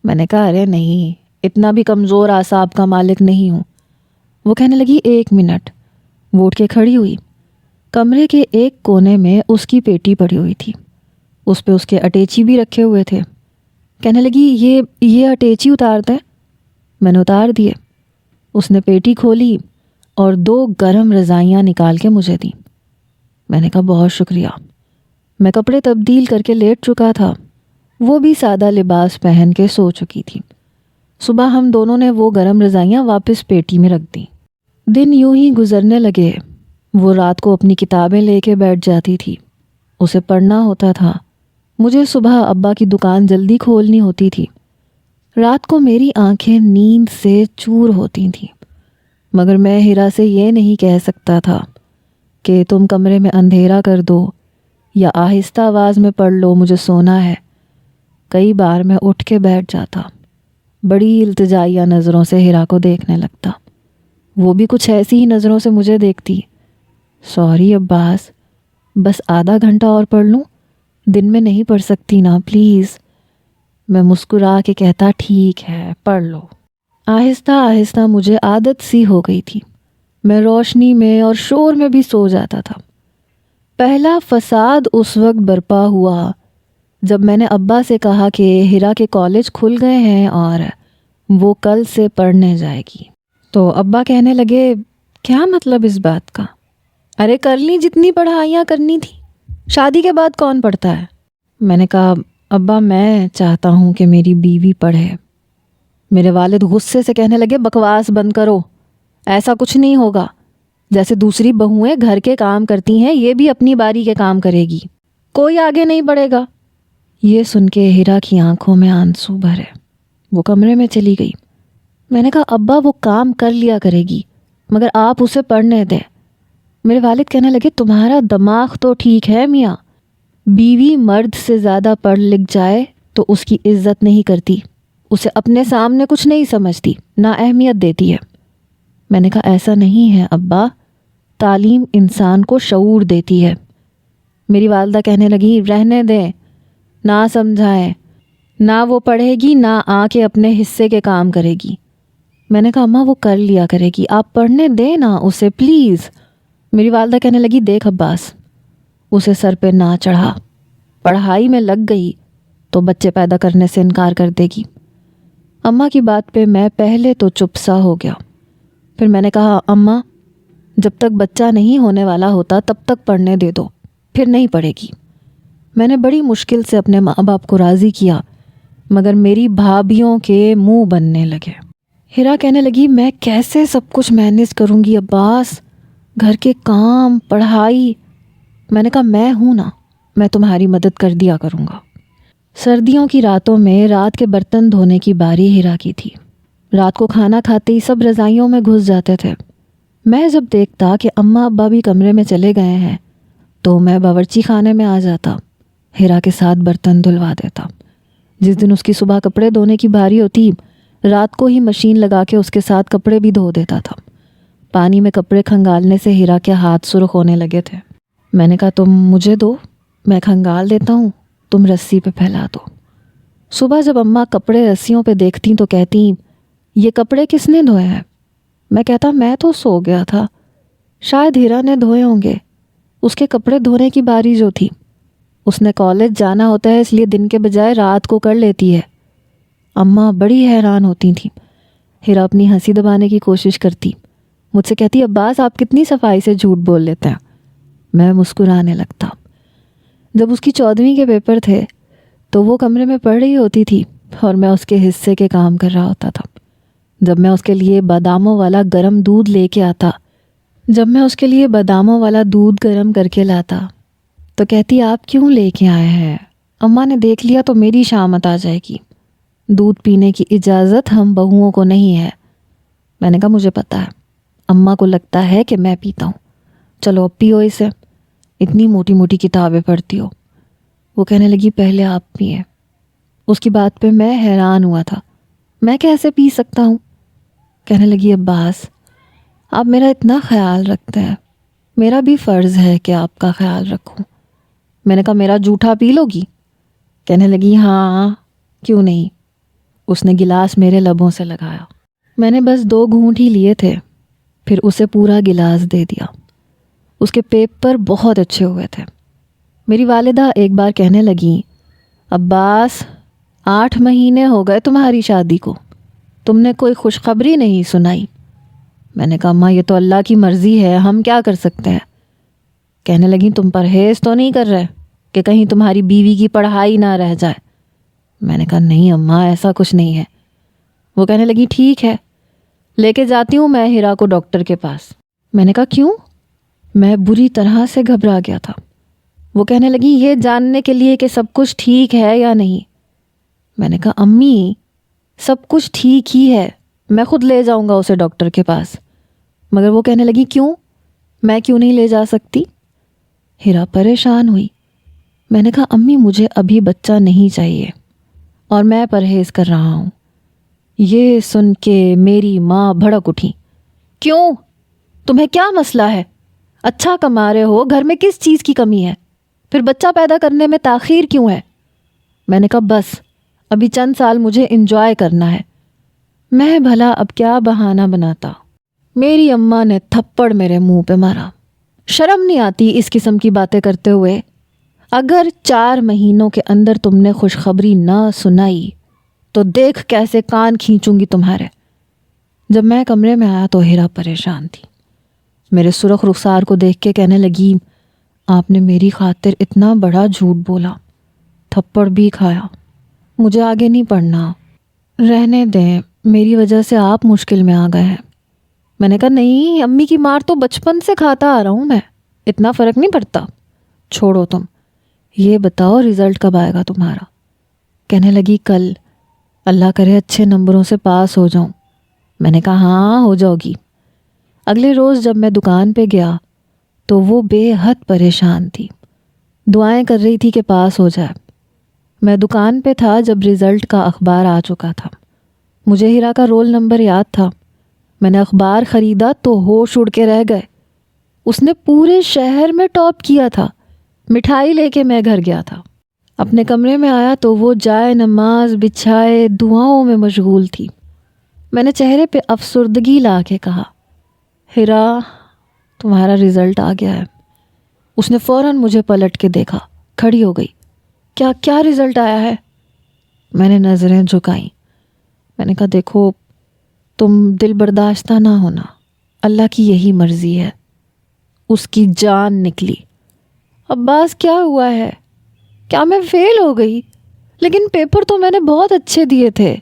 میں نے کہا ارے نہیں، اتنا بھی کمزور اعصاب کا مالک نہیں ہوں۔ وہ کہنے لگی 1 منٹ۔ وہ اٹھ کے کھڑی ہوئی۔ کمرے کے ایک کونے میں اس کی پیٹی پڑی ہوئی تھی، اس پہ اس کے اٹیچی بھی رکھے ہوئے تھے۔ کہنے لگی یہ اٹیچی اتار دیں۔ میں نے اتار دیے۔ اس نے پیٹی کھولی اور 2 گرم رضائیاں نکال کے مجھے دیں۔ میں نے کہا بہت شکریہ۔ میں کپڑے تبدیل کر کے لیٹ چکا تھا، وہ بھی سادہ لباس پہن کے سو چکی تھی۔ صبح ہم دونوں نے وہ گرم رضائیاں واپس پیٹی میں رکھ دیں۔ دن یوں ہی گزرنے لگے۔ وہ رات کو اپنی کتابیں لے کے بیٹھ جاتی تھی، اسے پڑھنا ہوتا تھا۔ مجھے صبح ابا کی دکان جلدی کھولنی ہوتی تھی۔ رات کو میری آنکھیں نیند سے چور ہوتی تھیں، مگر میں ہیرا سے یہ نہیں کہہ سکتا تھا کہ تم کمرے میں اندھیرا کر دو یا آہستہ آواز میں پڑھ لو مجھے سونا ہے۔ کئی بار میں اٹھ کے بیٹھ جاتا، بڑی التجائیہ نظروں سے ہیرا کو دیکھنے لگتا۔ وہ بھی کچھ ایسی ہی نظروں سے مجھے دیکھتی۔ سوری عباس، بس آدھا گھنٹہ اور پڑھ لوں؟ دن میں نہیں پڑھ سکتی نا پلیز۔ میں مسکرا کے کہتا ٹھیک ہے پڑھ لو۔ آہستہ آہستہ مجھے عادت سی ہو گئی تھی۔ میں روشنی میں اور شور میں بھی سو جاتا تھا۔ پہلا فساد اس وقت برپا ہوا جب میں نے ابا سے کہا کہ ہیرا کے کالج کھل گئے ہیں اور وہ کل سے پڑھنے جائے گی۔ تو ابا کہنے لگے کیا مطلب اس بات کا؟ ارے کر لی جتنی پڑھائیاں کرنی تھی، شادی کے بعد کون پڑھتا ہے؟ میں نے کہا ابا میں چاہتا ہوں کہ میری بیوی پڑھے۔ میرے والد غصے سے کہنے لگے بکواس بند کرو، ایسا کچھ نہیں ہوگا۔ جیسے دوسری بہویں گھر کے کام کرتی ہیں یہ بھی اپنی باری کے کام کرے گی، کوئی آگے نہیں بڑھے گا۔ یہ سن کے ہیرا کی آنکھوں میں آنسو بھرے، وہ کمرے میں چلی گئی۔ میں نے کہا ابا وہ کام کر لیا کرے گی، مگر آپ اسے پڑھنے دیں۔ میرے والد کہنے لگے تمہارا دماغ تو ٹھیک ہے میاں، بیوی مرد سے زیادہ پڑھ لکھ جائے تو اس کی عزت نہیں کرتی، اسے اپنے سامنے کچھ نہیں سمجھتی، نا اہمیت دیتی ہے۔ میں نے کہا ایسا نہیں ہے ابا، تعلیم انسان کو شعور دیتی ہے۔ میری والدہ کہنے لگی رہنے دیں، نہ سمجھائیں، نہ وہ پڑھے گی نہ آ کے اپنے حصے کے کام کرے گی۔ میں نے کہا اماں وہ کر لیا کرے گی، آپ پڑھنے دیں نا اسے پلیز۔ میری والدہ کہنے لگی دیکھ عباس، اسے سر پہ نہ چڑھا، پڑھائی میں لگ گئی تو بچے پیدا کرنے سے انکار کر دے گی۔ اماں کی بات پہ میں پہلے تو چپ سا ہو گیا، پھر میں نے کہا اماں جب تک بچہ نہیں ہونے والا ہوتا تب تک پڑھنے دے دو، پھر نہیں پڑھے گی۔ میں نے بڑی مشکل سے اپنے ماں باپ کو راضی کیا، مگر میری بھابھیوں کے منہ بننے لگے۔ ہیرا کہنے لگی میں کیسے سب کچھ مینیج کروں گی عباس، گھر کے کام، پڑھائی۔ میں نے کہا میں ہوں نا، میں تمہاری مدد کر دیا کروں گا۔ سردیوں کی راتوں میں رات کے برتن دھونے کی باری ہیرا کی تھی۔ رات کو کھانا کھاتے ہی سب رضائیوں میں گھس جاتے تھے۔ میں جب دیکھتا کہ اماں ابا بھی کمرے میں چلے گئے ہیں تو میں باورچی خانے میں آ جاتا، ہیرا کے ساتھ برتن دھلوا دیتا۔ جس دن اس کی صبح کپڑے دھونے کی باری ہوتی، رات کو ہی مشین لگا کے اس کے ساتھ کپڑے بھی دھو دیتا تھا۔ پانی میں کپڑے کھنگالنے سے ہیرا کے ہاتھ سرخ ہونے لگے تھے۔ میں نے کہا تم مجھے دو، میں کھنگال دیتا ہوں، تم رسی پہ پھیلا دو۔ صبح جب اماں کپڑے رسیوں پہ دیکھتیں تو کہتیں یہ کپڑے کس نے دھوئے ہیں؟ میں کہتا میں تو سو گیا تھا، شاید ہیرا نے دھوئے ہوں گے، اس کے کپڑے دھونے کی باری جو تھی۔ اس نے کالج جانا ہوتا ہے اس لیے دن کے بجائے رات کو کر لیتی ہے۔ اماں بڑی حیران ہوتی تھیں۔ ہیرا اپنی ہنسی دبانے کی کوشش کرتی، مجھ سے کہتی عباس آپ کتنی صفائی سے جھوٹ بول لیتے ہیں۔ میں مسکرانے لگتا۔ جب اس کی 14ویں کے پیپر تھے تو وہ کمرے میں پڑھ رہی ہوتی تھی اور میں اس کے حصے کے کام کر رہا ہوتا تھا۔ جب میں اس کے لیے باداموں والا گرم دودھ گرم کر کے لاتا تو کہتی آپ کیوں لے کے آئے ہیں؟ اماں نے دیکھ لیا تو میری شامت آ جائے گی۔ دودھ پینے کی اجازت ہم بہوؤں کو نہیں ہے۔ میں نے کہا مجھے پتا ہے، اماں کو لگتا ہے کہ میں پیتا ہوں، چلو اب پیو اسے، اتنی موٹی موٹی کتابیں پڑھتی ہو۔ وہ کہنے لگی پہلے آپ پیئے۔ اس کی بات پہ میں حیران ہوا تھا، میں کیسے پی سکتا ہوں؟ کہنے لگی عباس آپ میرا اتنا خیال رکھتے ہیں، میرا بھی فرض ہے کہ آپ کا خیال رکھوں۔ میں نے کہا میرا جھوٹا پی لو گی؟ کہنے لگی ہاں کیوں نہیں۔ اس نے گلاس میرے لبوں سے لگایا، میں نے بس 2 گھونٹ ہی لیے تھے، پھر اسے پورا گلاس دے دیا۔ اس کے پیپر بہت اچھے ہوئے تھے۔ میری والدہ ایک بار کہنے لگیں عباس 8 مہینے ہو گئے تمہاری شادی کو، تم نے کوئی خوشخبری نہیں سنائی۔ میں نے کہا اماں یہ تو اللہ کی مرضی ہے، ہم کیا کر سکتے ہیں۔ کہنے لگیں تم پرہیز تو نہیں کر رہے کہ کہیں تمہاری بیوی کی پڑھائی نہ رہ جائے؟ میں نے کہا نہیں اماں ایسا کچھ نہیں ہے۔ وہ کہنے لگی ٹھیک ہے، لے کے جاتی ہوں میں ہیرا کو ڈاکٹر کے پاس۔ میں نے کہا کیوں؟ میں بری طرح سے گھبرا گیا تھا۔ وہ کہنے لگی یہ جاننے کے لیے کہ سب کچھ ٹھیک ہے یا نہیں۔ میں نے کہا امی سب کچھ ٹھیک ہی ہے، میں خود لے جاؤں گا اسے ڈاکٹر کے پاس۔ مگر وہ کہنے لگی کیوں، میں کیوں نہیں لے جا سکتی؟ ہیرا پریشان ہوئی۔ میں نے کہا امی مجھے ابھی بچہ نہیں چاہیے اور میں پرہیز کر رہا ہوں۔ یہ سن کے میری ماں بھڑک اٹھی، کیوں؟ تمہیں کیا مسئلہ ہے؟ اچھا کما رہے ہو، گھر میں کس چیز کی کمی ہے؟ پھر بچہ پیدا کرنے میں تاخیر کیوں ہے؟ میں نے کہا بس ابھی چند سال مجھے انجوائے کرنا ہے۔ میں بھلا اب کیا بہانہ بناتا؟ میری اماں نے تھپڑ میرے منہ پہ مارا۔ شرم نہیں آتی اس قسم کی باتیں کرتے ہوئے؟ اگر 4 مہینوں کے اندر تم نے خوشخبری نہ سنائی تو دیکھ کیسے کان کھینچوں گی تمہارے۔ جب میں کمرے میں آیا تو ہیرا پریشان تھی۔ میرے سرخ رخسار کو دیکھ کے کہنے لگی آپ نے میری خاطر اتنا بڑا جھوٹ بولا، تھپڑ بھی کھایا، مجھے آگے نہیں پڑھنا، رہنے دیں، میری وجہ سے آپ مشکل میں آ گئے ہیں۔ میں نے کہا نہیں امی کی مار تو بچپن سے کھاتا آ رہا ہوں میں، اتنا فرق نہیں پڑتا، چھوڑو تم، یہ بتاؤ رزلٹ کب آئے گا تمہارا؟ کہنے لگی کل، اللہ کرے اچھے نمبروں سے پاس ہو جاؤں۔ میں نے کہا ہاں ہو جاؤ گی۔ اگلے روز جب میں دکان پہ گیا تو وہ بے حد پریشان تھی، دعائیں کر رہی تھی کہ پاس ہو جائے۔ میں دکان پہ تھا جب رزلٹ کا اخبار آ چکا تھا۔ مجھے ہیرا کا رول نمبر یاد تھا۔ میں نے اخبار خریدا تو ہوش اڑ کے رہ گئے، اس نے پورے شہر میں ٹاپ کیا تھا۔ مٹھائی لے کے میں گھر گیا تھا۔ اپنے کمرے میں آیا تو وہ جائے نماز بچھائے دعاؤں میں مشغول تھی۔ میں نے چہرے پہ افسردگی لا کے کہا ہیرا تمہارا رزلٹ آ گیا ہے۔ اس نے فوراً مجھے پلٹ کے دیکھا، کھڑی ہو گئی۔ کیا رزلٹ آیا ہے؟ میں نے نظریں جھکائیں۔ میں نے کہا دیکھو، تم دل برداشتہ نہ ہونا، اللہ کی یہی مرضی ہے۔ اس کی جان نکلی۔ عباس کیا ہوا ہے؟ کیا میں فیل ہو گئی؟ لیکن پیپر تو میں نے بہت اچھے دیے تھے۔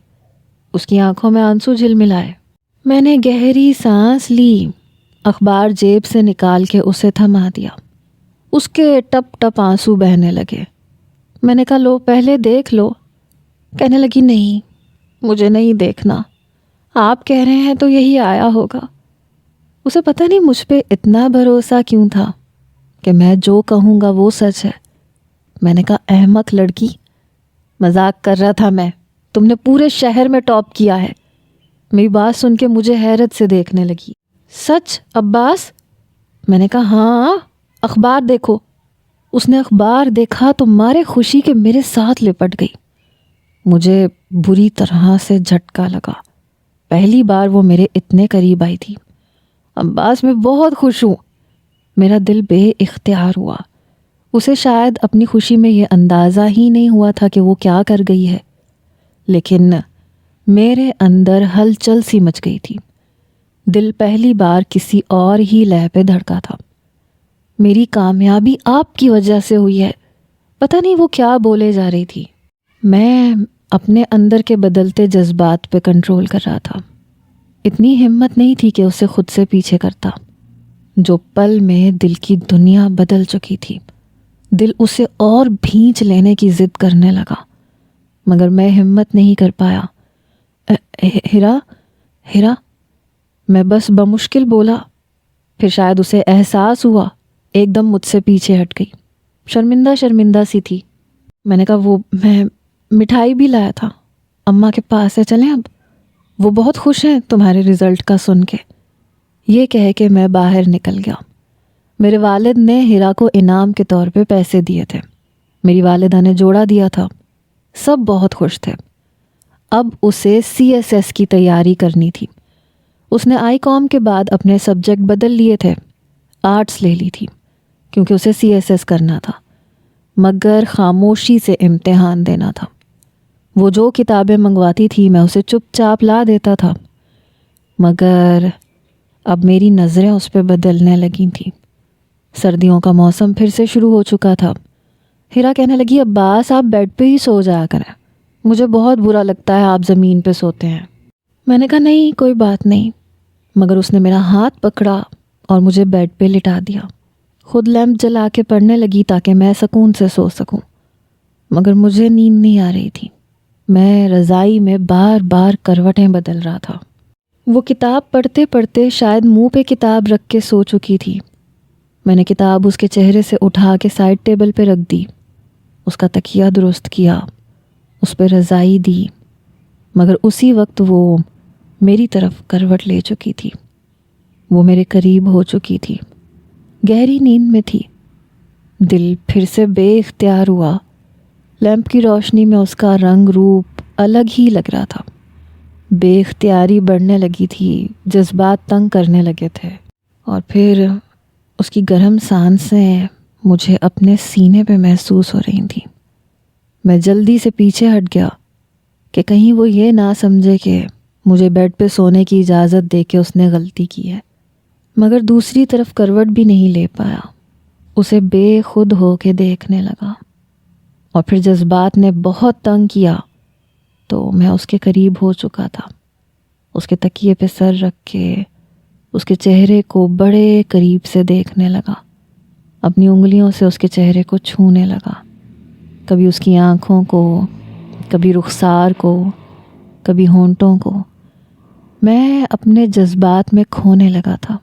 اس کی آنکھوں میں آنسو جھلملائے۔ میں نے گہری سانس لی، اخبار جیب سے نکال کے اسے تھما دیا۔ اس کے ٹپ ٹپ آنسو بہنے لگے۔ میں نے کہا لو پہلے دیکھ لو۔ کہنے لگی نہیں، مجھے نہیں دیکھنا، آپ کہہ رہے ہیں تو یہی آیا ہوگا۔ اسے پتہ نہیں مجھ پہ اتنا بھروسہ کیوں تھا کہ میں جو کہوں گا وہ سچ ہے۔ میں نے کہا احمق لڑکی، مذاق کر رہا تھا میں، تم نے پورے شہر میں ٹاپ کیا ہے۔ میری بات سن کے مجھے حیرت سے دیکھنے لگی۔ سچ عباس؟ میں نے کہا ہاں، اخبار دیکھو۔ اس نے اخبار دیکھا تو مارے خوشی کے میرے ساتھ لپٹ گئی۔ مجھے بری طرح سے جھٹکا لگا، پہلی بار وہ میرے اتنے قریب آئی تھی۔ عباس میں بہت خوش ہوں۔ میرا دل بے اختیار ہوا۔ اسے شاید اپنی خوشی میں یہ اندازہ ہی نہیں ہوا تھا کہ وہ کیا کر گئی ہے، لیکن میرے اندر ہلچل سی مچ گئی تھی۔ دل پہلی بار کسی اور ہی لے پہ دھڑکا تھا۔ میری کامیابی آپ کی وجہ سے ہوئی ہے۔ پتہ نہیں وہ کیا بولے جا رہی تھی۔ میں اپنے اندر کے بدلتے جذبات پہ کنٹرول کر رہا تھا۔ اتنی ہمت نہیں تھی کہ اسے خود سے پیچھے کرتا۔ جو پل میں دل کی دنیا بدل چکی تھی، دل اسے اور بھینچ لینے کی ضد کرنے لگا، مگر میں ہمت نہیں کر پایا۔ ہیرا میں بس بمشکل بولا، پھر شاید اسے احساس ہوا، ایک دم مجھ سے پیچھے ہٹ گئی، شرمندہ سی تھی۔ میں نے کہا وہ میں مٹھائی بھی لایا تھا، اماں کے پاس ہے، چلیں اب، وہ بہت خوش ہیں تمہارے رزلٹ کا سن کے۔ یہ کہہ کے میں باہر نکل گیا۔ میرے والد نے ہیرا کو انعام کے طور پہ پیسے دیے تھے، میری والدہ نے جوڑا دیا تھا، سب بہت خوش تھے۔ اب اسے CSS کی تیاری کرنی تھی۔ اس نے ICOM کے بعد اپنے سبجیکٹ بدل لیے تھے، آرٹس لے لی تھی کیونکہ اسے CSS کرنا تھا، مگر خاموشی سے امتحان دینا تھا۔ وہ جو کتابیں منگواتی تھی میں اسے چپ چاپ لا دیتا تھا، مگر اب میری نظریں اس پہ بدلنے لگی تھیں۔ سردیوں کا موسم پھر سے شروع ہو چکا تھا۔ ہیرا کہنے لگی عباس آپ بیڈ پہ ہی سو جایا کریں، مجھے بہت برا لگتا ہے آپ زمین پہ سوتے ہیں۔ میں نے کہا نہیں کوئی بات نہیں، مگر اس نے میرا ہاتھ پکڑا اور مجھے بیڈ پہ لٹا دیا۔ خود لیمپ جلا کے پڑھنے لگی تاکہ میں سکون سے سو سکوں، مگر مجھے نیند نہیں آ رہی تھی۔ میں رضائی میں بار بار کروٹیں بدل رہا تھا۔ وہ کتاب پڑھتے پڑھتے شاید منہ پہ کتاب رکھ کے سو چکی تھی۔ میں نے کتاب اس کے چہرے سے اٹھا کے سائڈ ٹیبل پہ رکھ دی، اس کا تکیہ درست کیا، اس پہ رضائی دی، مگر اسی وقت وہ میری طرف کروٹ لے چکی تھی۔ وہ میرے قریب ہو چکی تھی، گہری نیند میں تھی۔ دل پھر سے بے اختیار ہوا۔ لیمپ کی روشنی میں اس کا رنگ روپ الگ ہی لگ رہا تھا۔ بے اختیاری بڑھنے لگی تھی، جذبات تنگ کرنے لگے تھے، اور پھر اس کی گرم سانسیں مجھے اپنے سینے پہ محسوس ہو رہی تھیں۔ میں جلدی سے پیچھے ہٹ گیا کہ کہیں وہ یہ نہ سمجھے کہ مجھے بیڈ پہ سونے کی اجازت دے کے اس نے غلطی کی ہے، مگر دوسری طرف کروٹ بھی نہیں لے پایا۔ اسے بے خود ہو کے دیکھنے لگا، اور پھر جذبات نے بہت تنگ کیا تو میں اس کے قریب ہو چکا تھا۔ اس کے تکیے پہ سر رکھ کے اس کے چہرے کو بڑے قریب سے دیکھنے لگا، اپنی انگلیوں سے اس کے چہرے کو چھونے لگا، کبھی اس کی آنکھوں کو، کبھی رخسار کو، کبھی ہونٹوں کو۔ میں اپنے جذبات میں کھونے لگا تھا۔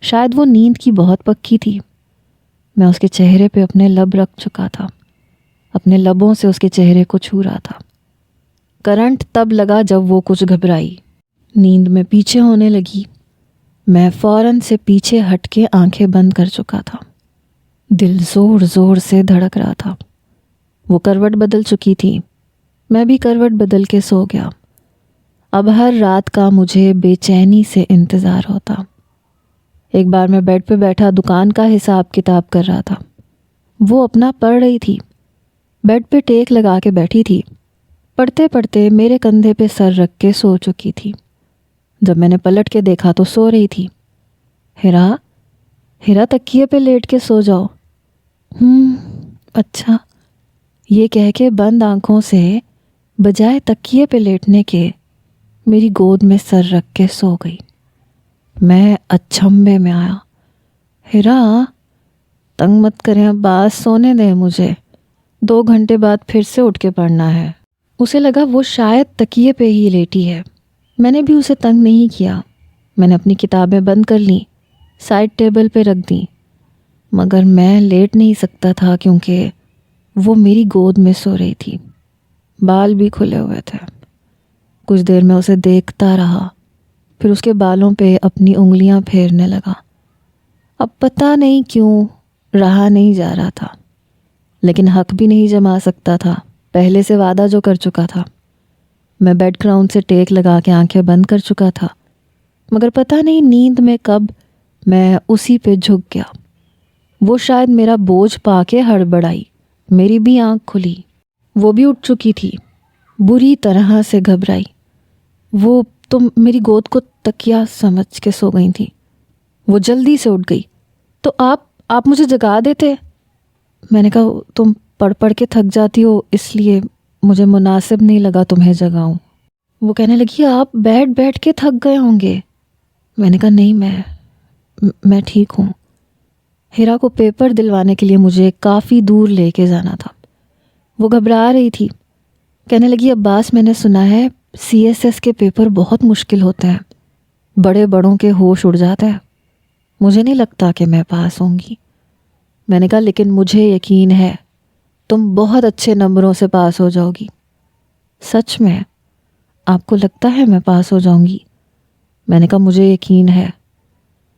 شاید وہ نیند کی بہت پکی تھی۔ میں اس کے چہرے پہ اپنے لب رکھ چکا تھا، اپنے لبوں سے اس کے چہرے کو چھو رہا تھا۔ کرنٹ تب لگا جب وہ کچھ گھبرائی، نیند میں پیچھے ہونے لگی۔ میں فوراً سے پیچھے ہٹ کے آنکھیں بند کر چکا تھا۔ دل زور زور سے دھڑک رہا تھا۔ وہ کروٹ بدل چکی تھی، میں بھی کروٹ بدل کے سو گیا۔ اب ہر رات کا مجھے بے چینی سے انتظار ہوتا۔ ایک بار میں بیڈ پہ بیٹھا دکان کا حساب کتاب کر رہا تھا، وہ اپنا پڑھ رہی تھی، بیڈ پہ ٹیک لگا کے بیٹھی تھی، پڑھتے پڑھتے میرے کندھے پہ سر رکھ کے سو چکی تھی۔ جب میں نے پلٹ کے دیکھا تو سو رہی تھی۔ ہیرا تکیے پہ لیٹ کے سو جاؤ۔ اچھا، یہ کہہ کے بند آنکھوں سے بجائے تکیے پہ لیٹنے کے میری گود میں سر رکھ کے سو گئی۔ میں اچھمبے میں آیا۔ ہیرا تنگ مت کریں عباس، سونے دیں مجھے، 2 گھنٹے بعد پھر سے اٹھ کے پڑھنا ہے۔ اسے لگا وہ شاید تکیے پہ ہی لیٹی ہے۔ میں نے بھی اسے تنگ نہیں کیا، میں نے اپنی کتابیں بند کر لیں، سائڈ ٹیبل پہ رکھ دیں، مگر میں لیٹ نہیں سکتا تھا کیونکہ وہ میری گود میں سو رہی تھی، بال بھی کھلے ہوئے تھے۔ کچھ دیر میں اسے دیکھتا رہا، پھر اس کے بالوں پہ اپنی انگلیاں پھیرنے لگا۔ اب پتہ نہیں کیوں رہا نہیں جا رہا تھا، لیکن حق بھی نہیں جما سکتا تھا، پہلے سے وعدہ جو کر چکا تھا۔ میں بیڈ گراؤنڈ سے ٹیک لگا کے آنکھیں بند کر چکا تھا، مگر پتہ نہیں نیند میں کب میں اسی پہ جھک گیا۔ وہ شاید میرا بوجھ پا کے ہڑبڑائی، میری بھی آنکھ کھلی، وہ بھی اٹھ چکی تھی، بری طرح سے گھبرائی۔ وہ تم میری گود کو تکیا سمجھ کے سو گئی تھی۔ وہ جلدی سے اٹھ گئی۔ تو آپ مجھے جگا دیتے۔ میں نے کہا تم پڑھ پڑھ کے تھک جاتی ہو، اس لیے مجھے مناسب نہیں لگا تمہیں جگاؤں۔ وہ کہنے لگی آپ بیٹھ کے تھک گئے ہوں گے۔ میں نے کہا نہیں، میں ٹھیک ہوں۔ ہیرا کو پیپر دلوانے کے لیے مجھے کافی دور لے کے جانا تھا۔ وہ گھبرا رہی تھی، کہنے لگی عباس میں نے سنا ہے CSS کے پیپر بہت مشکل ہوتے ہیں، بڑے بڑوں کے ہوش اڑ جاتے ہیں، مجھے نہیں لگتا کہ میں پاس ہوں گی۔ میں نے کہا لیکن مجھے یقین ہے تم بہت اچھے نمبروں سے پاس ہو جاؤ گی۔ سچ میں آپ کو لگتا ہے میں پاس ہو جاؤں گی؟ میں نے کہا مجھے یقین ہے۔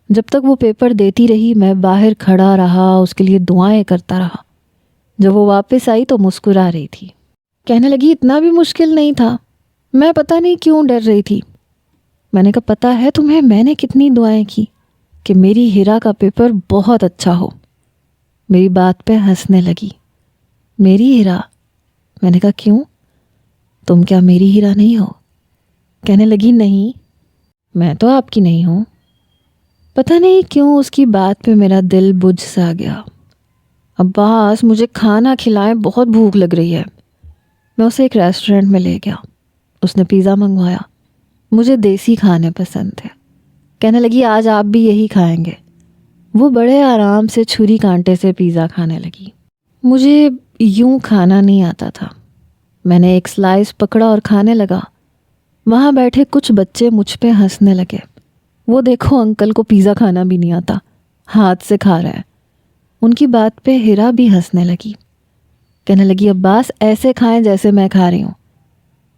جب تک وہ پیپر دیتی رہی میں باہر کھڑا رہا، اس کے لیے دعائیں کرتا رہا۔ جب وہ واپس آئی تو مسکرا رہی تھی، کہنے لگی اتنا بھی مشکل نہیں تھا، میں پتہ نہیں کیوں ڈر رہی تھی۔ میں نے کہا پتہ ہے تمہیں میں نے کتنی دعائیں کی کہ میری ہیرا کا پیپر بہت اچھا ہو۔ میری بات پہ ہنسنے لگی۔ میری ہیرا؟ میں نے کہا کیوں؟ تم کیا میری ہیرا نہیں ہو؟ کہنے لگی نہیں، میں تو آپ کی نہیں ہوں۔ پتہ نہیں کیوں اس کی بات پہ میرا دل بجھ سا گیا۔ عباس مجھے کھانا کھلائیں، بہت بھوک لگ رہی ہے۔ میں اسے ایک ریسٹورنٹ میں لے گیا، اس نے پیزا منگوایا، مجھے دیسی کھانے پسند تھے۔ کہنے لگی آج آپ بھی یہی کھائیں گے۔ وہ بڑے آرام سے چھری کانٹے سے پیزا کھانے لگی۔ مجھے یوں کھانا نہیں آتا تھا۔ میں نے ایک سلائس پکڑا اور کھانے لگا۔ وہاں بیٹھے کچھ بچے مجھ پہ ہنسنے لگے۔ وہ دیکھو انکل کو پیزا کھانا بھی نہیں آتا، ہاتھ سے کھا رہا ہے۔ ان کی بات پہ ہیرا بھی ہنسنے لگی، کہنے لگی عباس ایسے کھائیں جیسے میں کھا رہی ہوں۔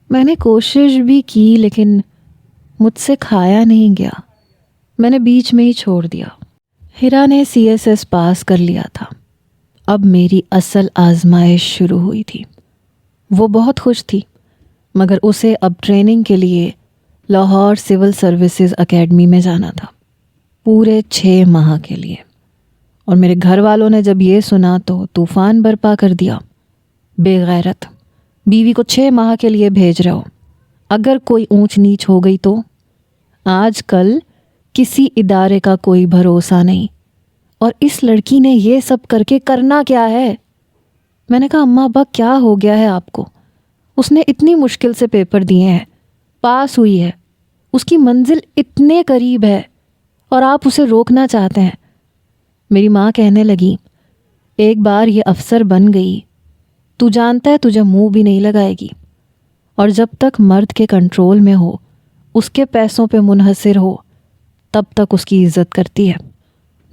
میں نے کوشش بھی کی لیکن مجھ سے کھایا نہیں گیا، میں نے بیچ میں ہی چھوڑ دیا۔ ہیرا نے CSS پاس کر لیا تھا، اب میری اصل آزمائش شروع ہوئی تھی۔ وہ بہت خوش تھی، مگر اسے اب ٹریننگ کے لیے لاہور سول سروسز اکیڈمی میں جانا تھا، پورے 6 ماہ کے لیے۔ اور میرے گھر والوں نے جب یہ سنا تو طوفان برپا کر دیا۔ بے غیرت، بیوی کو 6 ماہ کے لیے بھیج رہے ہو، اگر کوئی اونچ نیچ ہو گئی تو؟ آج کل کسی ادارے کا کوئی بھروسہ نہیں، اور اس لڑکی نے یہ سب کر کے کرنا کیا ہے؟ میں نے کہا اماں ابا کیا ہو گیا ہے آپ کو؟ اس نے اتنی مشکل سے پیپر دیے ہیں، پاس ہوئی ہے، اس کی منزل اتنے قریب ہے، اور آپ اسے روکنا چاہتے ہیں۔ میری ماں کہنے لگی ایک بار یہ افسر بن گئی تو جانتا ہے تجھے منہ بھی نہیں لگائے گی، اور جب تک مرد کے کنٹرول میں ہو، اس کے پیسوں پہ منحصر ہو، تب تک اس کی عزت کرتی ہے۔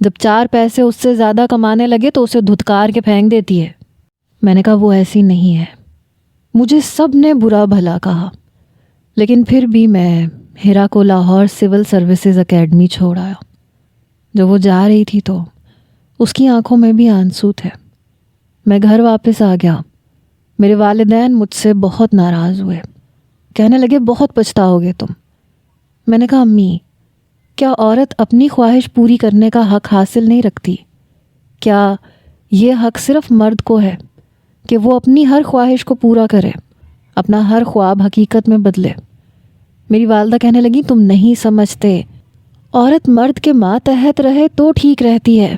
جب 4 پیسے اس سے زیادہ کمانے لگے تو اسے دھتکار کے پھینک دیتی ہے۔ میں نے کہا وہ ایسی نہیں ہے۔ مجھے سب نے برا بھلا کہا، لیکن پھر بھی میں ہیرا کو لاہور سول سروسز اکیڈمی چھوڑ آیا۔ جب وہ جا رہی تھی تو اس کی آنکھوں میں بھی آنسو تھے۔ میں گھر واپس آ گیا۔ میرے والدین مجھ سے بہت ناراض ہوئے، کہنے لگے بہت پچھتاؤ گے تم۔ میں نے کہا امی کیا عورت اپنی خواہش پوری کرنے کا حق حاصل نہیں رکھتی؟ کیا یہ حق صرف مرد کو ہے کہ وہ اپنی ہر خواہش کو پورا کرے، اپنا ہر خواب حقیقت میں بدلے؟ میری والدہ کہنے لگی، تم نہیں سمجھتے، عورت مرد کے ماتحت رہے تو ٹھیک رہتی ہے۔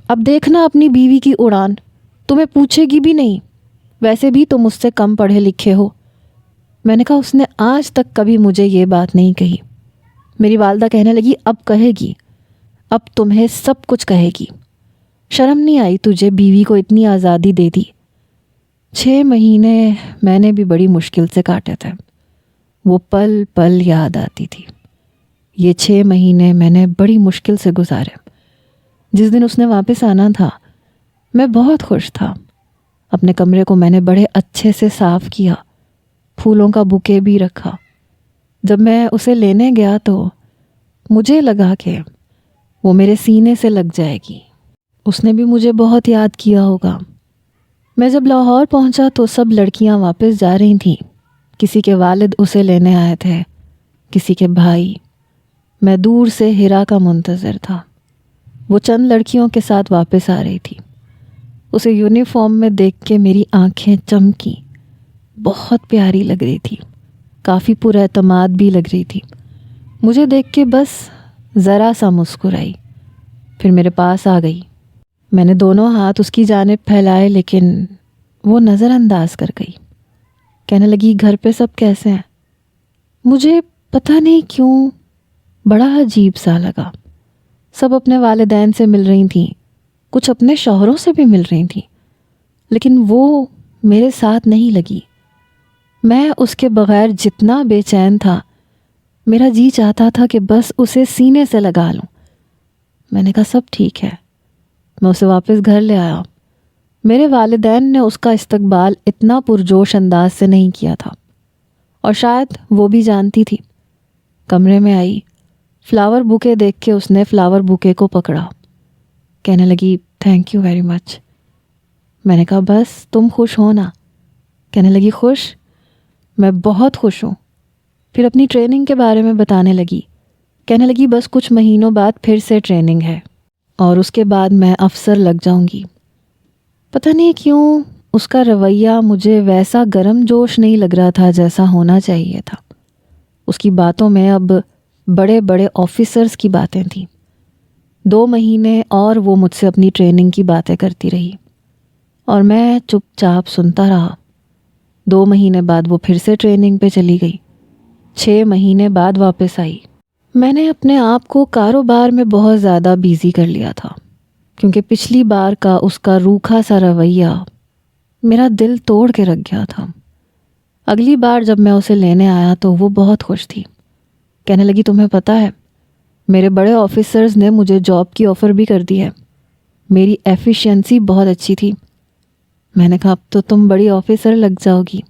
اب دیکھنا اپنی بیوی کی اڑان، تمہیں پوچھے گی بھی نہیں، ویسے بھی تم اس سے کم پڑھے لکھے ہو۔ میں نے کہا اس نے آج تک کبھی مجھے یہ بات نہیں کہی۔ میری والدہ کہنے لگی، اب کہے گی، اب تمہیں سب کچھ کہے گی۔ شرم نہیں آئی تجھے بیوی کو اتنی آزادی دے دی؟ 6 مہینے میں نے بھی بڑی مشکل سے کاٹے تھے، وہ پل پل یاد آتی تھی۔ یہ 6 مہینے میں نے بڑی مشکل سے گزارے۔ جس دن اس نے واپس آنا تھا میں بہت خوش تھا۔ اپنے کمرے کو میں نے بڑے اچھے سے صاف کیا، پھولوں کا بوکے بھی رکھا۔ جب میں اسے لینے گیا تو مجھے لگا کہ وہ میرے سینے سے لگ جائے گی۔ اس نے بھی مجھے بہت یاد کیا ہوگا۔ میں جب لاہور پہنچا تو سب لڑکیاں واپس جا رہی تھیں، کسی کے والد اسے لینے آئے تھے، کسی کے بھائی۔ میں دور سے ہیرا کا منتظر تھا، وہ چند لڑکیوں کے ساتھ واپس آ رہی تھی۔ اسے یونیفارم میں دیکھ کے میری آنکھیں چمکیں، بہت پیاری لگ رہی تھی، کافی پر اعتماد بھی لگ رہی تھی۔ مجھے دیکھ کے بس ذرا سا مسکرائی، پھر میرے پاس آ گئی۔ میں نے دونوں ہاتھ اس کی جانب پھیلائے لیکن وہ نظر انداز کر گئی۔ کہنے لگی، گھر پہ سب کیسے ہیں؟ مجھے پتہ نہیں کیوں بڑا عجیب سا لگا۔ سب اپنے والدین سے مل رہی تھیں، کچھ اپنے شوہروں سے بھی مل رہی تھیں، لیکن وہ میرے ساتھ نہیں لگی۔ میں اس کے بغیر جتنا بے چین تھا، میرا جی چاہتا تھا کہ بس اسے سینے سے لگا لوں۔ میں نے کہا سب ٹھیک ہے۔ میں اسے واپس گھر لے آیا۔ میرے والدین نے اس کا استقبال اتنا پرجوش انداز سے نہیں کیا تھا، اور شاید وہ بھی جانتی تھی۔ کمرے میں آئی، فلاور بوکے دیکھ کے اس نے فلاور بوکے کو پکڑا، کہنے لگی تھینک یو ویری مچ۔ میں نے کہا بس تم خوش ہو نا؟ کہنے لگی خوش؟ میں بہت خوش ہوں۔ پھر اپنی ٹریننگ کے بارے میں بتانے لگی، کہنے لگی بس کچھ مہینوں بعد پھر سے ٹریننگ ہے اور اس کے بعد میں افسر لگ جاؤں گی۔ پتہ نہیں کیوں اس کا رویہ مجھے ویسا گرم جوش نہیں لگ رہا تھا جیسا ہونا چاہیے تھا۔ اس کی باتوں میں اب بڑے بڑے آفیسرز کی باتیں تھیں۔ 2 مہینے اور وہ مجھ سے اپنی ٹریننگ کی باتیں کرتی رہی اور میں چپ چاپ سنتا رہا۔ 2 مہینے بعد وہ پھر سے ٹریننگ پہ چلی گئی۔ 6 مہینے بعد واپس آئی۔ میں نے اپنے آپ کو کاروبار میں بہت زیادہ بیزی کر لیا تھا، کیونکہ پچھلی بار کا اس کا روکھا سا رویہ میرا دل توڑ کے رکھ گیا تھا۔ اگلی بار جب میں اسے لینے آیا تو وہ بہت خوش تھی۔ کہنے لگی تمہیں پتہ ہے میرے بڑے آفیسرز نے مجھے جاب کی آفر بھی کر دی ہے، میری ایفیشینسی بہت اچھی تھی۔ میں نے کہا اب تو تم بڑی آفیسر لگ جاؤ گی۔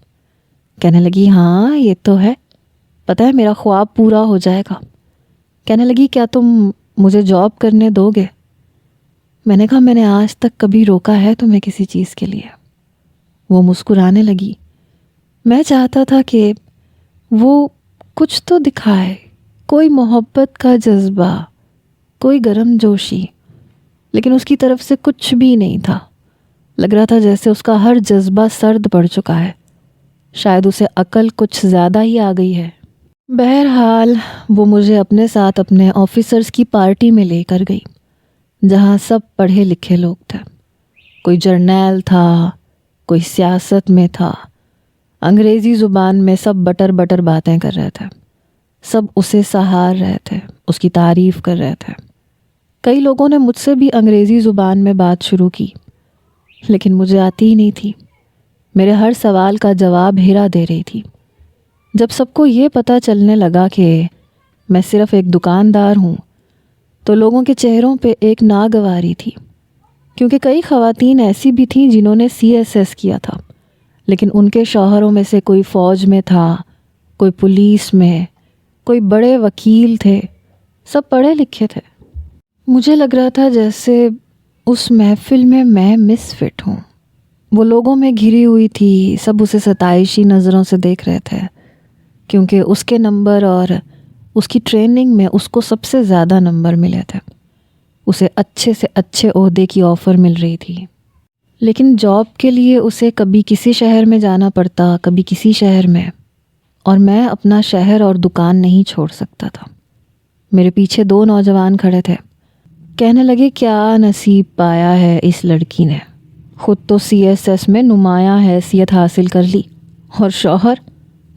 کہنے لگی ہاں یہ تو ہے، پتہ ہے میرا خواب پورا ہو جائے گا۔ کہنے لگی کیا تم مجھے جاب کرنے دو گے؟ میں نے کہا میں نے آج تک کبھی روکا ہے تمہیں کسی چیز کے لیے؟ وہ مسکرانے لگی۔ میں چاہتا تھا کہ وہ کچھ تو دکھائے، کوئی محبت کا جذبہ، کوئی گرم جوشی، لیکن اس کی طرف سے کچھ بھی نہیں تھا۔ لگ رہا تھا جیسے اس کا ہر جذبہ سرد پڑ چکا ہے، شاید اسے عقل کچھ زیادہ ہی آ گئی ہے۔ بہرحال وہ مجھے اپنے ساتھ اپنے آفیسرز کی پارٹی میں لے کر گئی، جہاں سب پڑھے لکھے لوگ تھے۔ کوئی جرنیل تھا، کوئی سیاست میں تھا، انگریزی زبان میں سب بٹر بٹر باتیں کر رہے تھے، سب اسے سہار رہے تھے، اس کی تعریف کر رہے تھے۔ کئی لوگوں نے مجھ سے بھی انگریزی زبان میں بات شروع کی، لیکن مجھے آتی ہی نہیں تھی۔ میرے ہر سوال کا جواب ہیرا دے رہی تھی۔ جب سب کو یہ پتہ چلنے لگا کہ میں صرف ایک دکاندار ہوں تو لوگوں کے چہروں پہ ایک ناگواری تھی، کیونکہ کئی خواتین ایسی بھی تھیں جنہوں نے CSS کیا تھا، لیکن ان کے شوہروں میں سے کوئی فوج میں تھا، کوئی پولیس میں، کوئی بڑے وکیل تھے، سب پڑھے لکھے تھے۔ مجھے لگ رہا تھا جیسے اس محفل میں مس فٹ ہوں۔ وہ لوگوں میں گھری ہوئی تھی، سب اسے ستائشی نظروں سے دیکھ رہے تھے، کیونکہ اس کے نمبر اور اس کی ٹریننگ میں اس کو سب سے زیادہ نمبر ملے تھے، اسے اچھے سے اچھے عہدے کی آفر مل رہی تھی، لیکن جاب کے لیے اسے کبھی کسی شہر میں جانا پڑتا، کبھی کسی شہر میں، اور میں اپنا شہر اور دکان نہیں چھوڑ سکتا تھا۔ میرے پیچھے 2 نوجوان کھڑے تھے، کہنے لگے کیا نصیب پایا ہے اس لڑکی نے، خود تو CSS میں نمایاں حیثیت حاصل کر لی، اور شوہر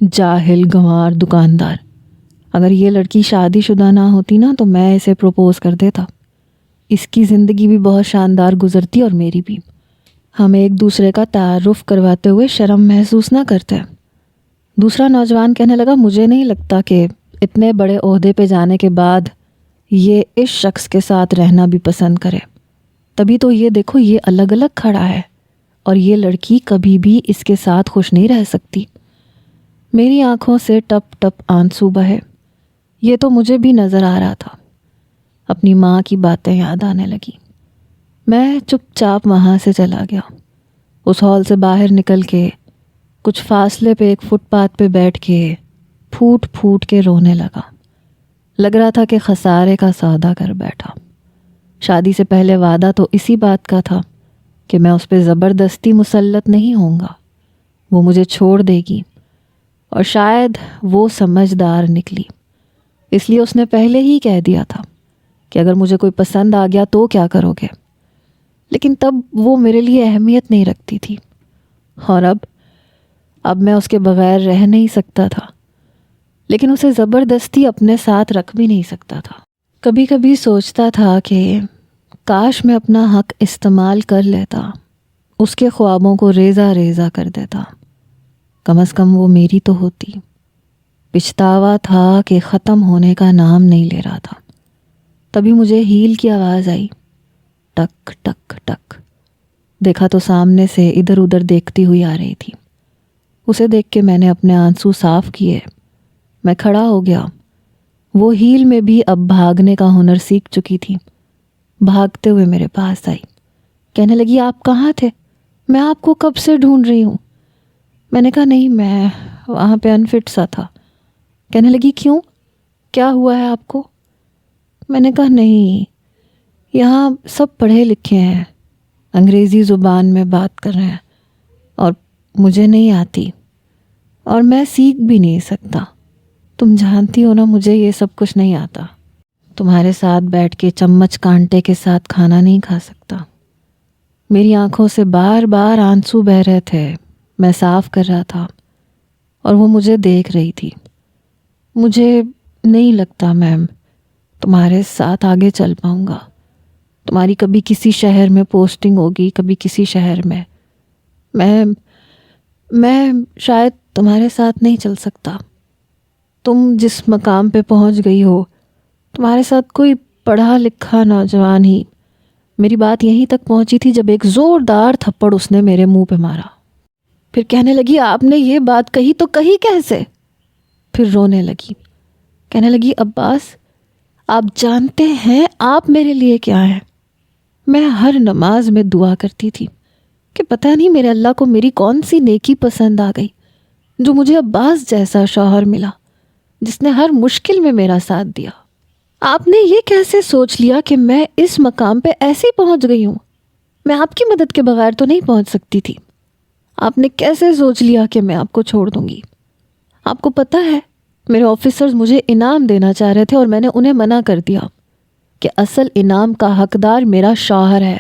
جاہل گنوار دکاندار۔ اگر یہ لڑکی شادی شدہ نہ ہوتی نا تو میں اسے پروپوز کر دیتا، اس کی زندگی بھی بہت شاندار گزرتی اور میری بھی، ہم ایک دوسرے کا تعارف کرواتے ہوئے شرم محسوس نہ کرتے۔ دوسرا نوجوان کہنے لگا مجھے نہیں لگتا کہ اتنے بڑے عہدے پہ جانے کے بعد یہ اس شخص کے ساتھ رہنا بھی پسند کرے، تبھی تو یہ دیکھو یہ الگ الگ کھڑا ہے، اور یہ لڑکی کبھی بھی اس کے ساتھ خوش نہیں رہ سکتی۔ میری آنکھوں سے ٹپ ٹپ آنسو بہے، یہ تو مجھے بھی نظر آ رہا تھا۔ اپنی ماں کی باتیں یاد آنے لگی۔ میں چپ چاپ وہاں سے چلا گیا، اس ہال سے باہر نکل کے کچھ فاصلے پہ ایک فٹ پاتھ پہ بیٹھ کے پھوٹ پھوٹ کے رونے لگا۔ لگ رہا تھا کہ خسارے کا سودا کر بیٹھا۔ شادی سے پہلے وعدہ تو اسی بات کا تھا کہ میں اس پہ زبردستی مسلط نہیں ہوں گا، وہ مجھے چھوڑ دے گی، اور شاید وہ سمجھدار نکلی، اس لیے اس نے پہلے ہی کہہ دیا تھا کہ اگر مجھے کوئی پسند آ گیا تو کیا کرو گے، لیکن تب وہ میرے لیے اہمیت نہیں رکھتی تھی، اور اب میں اس کے بغیر رہ نہیں سکتا تھا، لیکن اسے زبردستی اپنے ساتھ رکھ بھی نہیں سکتا تھا۔ کبھی کبھی سوچتا تھا کہ کاش میں اپنا حق استعمال کر لیتا، اس کے خوابوں کو ریزہ ریزہ کر دیتا، کم از کم وہ میری تو ہوتی۔ پچھتاوا تھا کہ ختم ہونے کا نام نہیں لے رہا تھا۔ تبھی مجھے ہیل کی آواز آئی، ٹک ٹک ٹک۔ دیکھا تو سامنے سے ادھر ادھر دیکھتی ہوئی آ رہی تھی۔ اسے دیکھ کے میں نے اپنے آنسو صاف کیے، میں کھڑا ہو گیا۔ وہ ہیل میں بھی اب بھاگنے کا ہنر سیکھ چکی تھی، بھاگتے ہوئے میرے پاس آئی، کہنے لگی آپ کہاں تھے؟ میں آپ کو کب سے ڈھونڈ رہی ہوں۔ میں نے کہا نہیں، میں وہاں پہ انفٹ سا تھا۔ کہنے لگی کیوں، کیا ہوا ہے آپ کو؟ میں نے کہا نہیں، یہاں سب پڑھے لکھے ہیں، انگریزی زبان میں بات کر رہے ہیں، اور مجھے نہیں آتی، اور میں سیکھ بھی نہیں سکتا۔ تم جانتی ہو نا مجھے یہ سب کچھ نہیں آتا، تمہارے ساتھ بیٹھ کے چمچ کانٹے کے ساتھ کھانا نہیں کھا سکتا۔ میری آنکھوں سے بار بار آنسو بہہ رہے تھے، میں صاف کر رہا تھا، اور وہ مجھے دیکھ رہی تھی۔ مجھے نہیں لگتا میم تمہارے ساتھ آگے چل پاؤں گا، تمہاری کبھی کسی شہر میں پوسٹنگ ہوگی، کبھی کسی شہر میں، میں شاید تمہارے ساتھ نہیں چل سکتا۔ تم جس مقام پہ پہنچ گئی ہو، تمہارے ساتھ کوئی پڑھا لکھا نوجوان ہی۔ میری بات یہیں تک پہنچی تھی جب ایک زوردار تھپڑ اس نے میرے منہ پہ مارا۔ پھر کہنے لگی آپ نے یہ بات کہی تو کہی کیسے؟ پھر رونے لگی، کہنے لگی عباس آپ جانتے ہیں آپ میرے لیے کیا ہیں؟ میں ہر نماز میں دعا کرتی تھی کہ پتہ نہیں میرے اللہ کو میری کون سی نیکی پسند آ گئی جو مجھے عباس جیسا شوہر ملا جس نے ہر مشکل میں میرا ساتھ دیا۔ آپ نے یہ کیسے سوچ لیا کہ میں اس مقام پہ ایسے ہی پہنچ گئی ہوں؟ میں آپ کی مدد کے بغیر تو نہیں پہنچ سکتی تھی۔ آپ نے کیسے سوچ لیا کہ میں آپ کو چھوڑ دوں گی؟ آپ کو پتہ ہے میرے آفیسرز مجھے انعام دینا چاہ رہے تھے اور میں نے انہیں منع کر دیا کہ اصل انعام کا حقدار میرا شوہر ہے،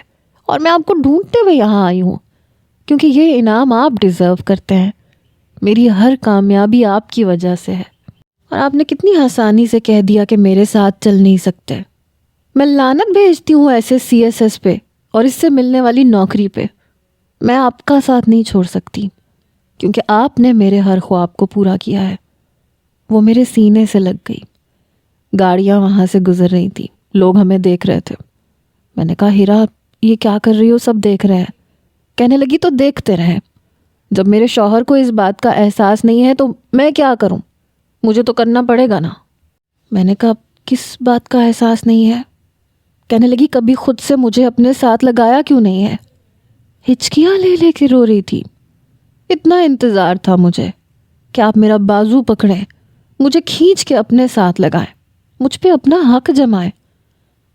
اور میں آپ کو ڈھونڈتے ہوئے یہاں آئی ہوں کیونکہ یہ انعام آپ ڈیزرو کرتے ہیں۔ میری ہر کامیابی آپ کی وجہ سے ہے، اور آپ نے کتنی آسانی سے کہہ دیا کہ میرے ساتھ چل نہیں سکتے۔ میں لعنت بھیجتی ہوں ایسے CSS پہ اور اس سے ملنے والی نوکری پہ۔ میں آپ کا ساتھ نہیں چھوڑ سکتی کیونکہ آپ نے میرے ہر خواب کو پورا کیا ہے۔ وہ میرے سینے سے لگ گئی۔ گاڑیاں وہاں سے گزر رہی تھی، لوگ ہمیں دیکھ رہے تھے۔ میں نے کہا ہیرا یہ کیا کر رہی ہو، سب دیکھ رہے ہیں۔ کہنے لگی تو دیکھتے رہیں، جب میرے شوہر کو اس بات کا احساس نہیں ہے تو میں کیا کروں، مجھے تو کرنا پڑے گا نا۔ میں نے کہا کس بات کا احساس نہیں ہے؟ کہنے لگی کبھی خود سے مجھے اپنے ساتھ لگایا کیوں نہیں ہے؟ ہچکیاں لے لے کے رو رہی تھی۔ اتنا انتظار تھا مجھے کہ آپ میرا بازو پکڑیں، مجھے کھینچ کے اپنے ساتھ لگائے، مجھ پہ اپنا حق جمائے،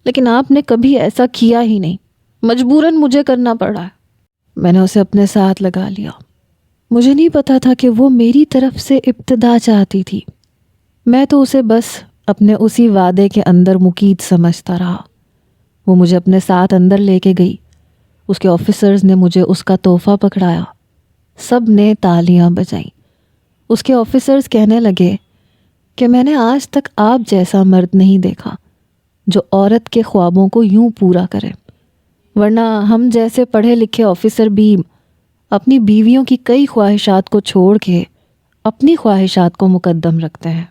لیکن آپ نے کبھی ایسا کیا ہی نہیں، مجبوراً مجھے کرنا پڑا ہے۔ میں نے اسے اپنے ساتھ لگا لیا۔ مجھے نہیں پتا تھا کہ وہ میری طرف سے ابتدا چاہتی تھی، میں تو اسے بس اپنے اسی وعدے کے اندر مقید سمجھتا رہا۔ وہ مجھے اپنے ساتھ اندر لے کے گئی، اس کے آفیسرز نے مجھے اس کا تحفہ پکڑایا، سب نے تالیاں بجائیں۔ اس کے آفیسرز کہنے لگے کہ میں نے آج تک آپ جیسا مرد نہیں دیکھا جو عورت کے خوابوں کو یوں پورا کرے، ورنہ ہم جیسے پڑھے لکھے آفیسر بھی اپنی بیویوں کی کئی خواہشات کو چھوڑ کے اپنی خواہشات کو مقدم رکھتے ہیں۔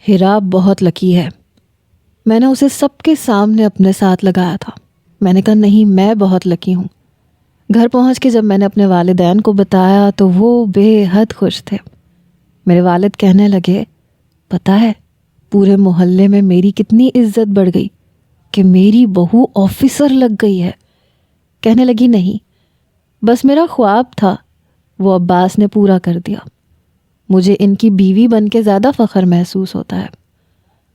ہیرا بہت لکی ہے۔ میں نے اسے سب کے سامنے اپنے ساتھ لگایا تھا۔ میں نے کہا نہیں، میں بہت لکی ہوں۔ گھر پہنچ کے جب میں نے اپنے والدین کو بتایا تو وہ بے حد خوش تھے۔ میرے والد کہنے لگے، پتہ ہے پورے محلے میں میری کتنی عزت بڑھ گئی کہ میری بہو آفیسر لگ گئی ہے۔ کہنے لگی نہیں، بس میرا خواب تھا وہ عباس نے پورا کر دیا، مجھے ان کی بیوی بن کے زیادہ فخر محسوس ہوتا ہے۔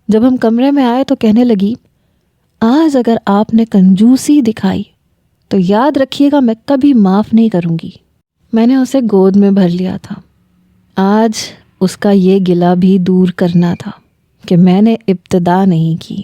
جب ہم کمرے میں آئے تو کہنے لگی، آج اگر آپ نے کنجوسی دکھائی تو یاد رکھیے گا میں کبھی معاف نہیں کروں گی۔ میں نے اسے گود میں بھر لیا تھا۔ آج اس کا یہ گلہ بھی دور کرنا تھا کہ میں نے ابتدا نہیں کی۔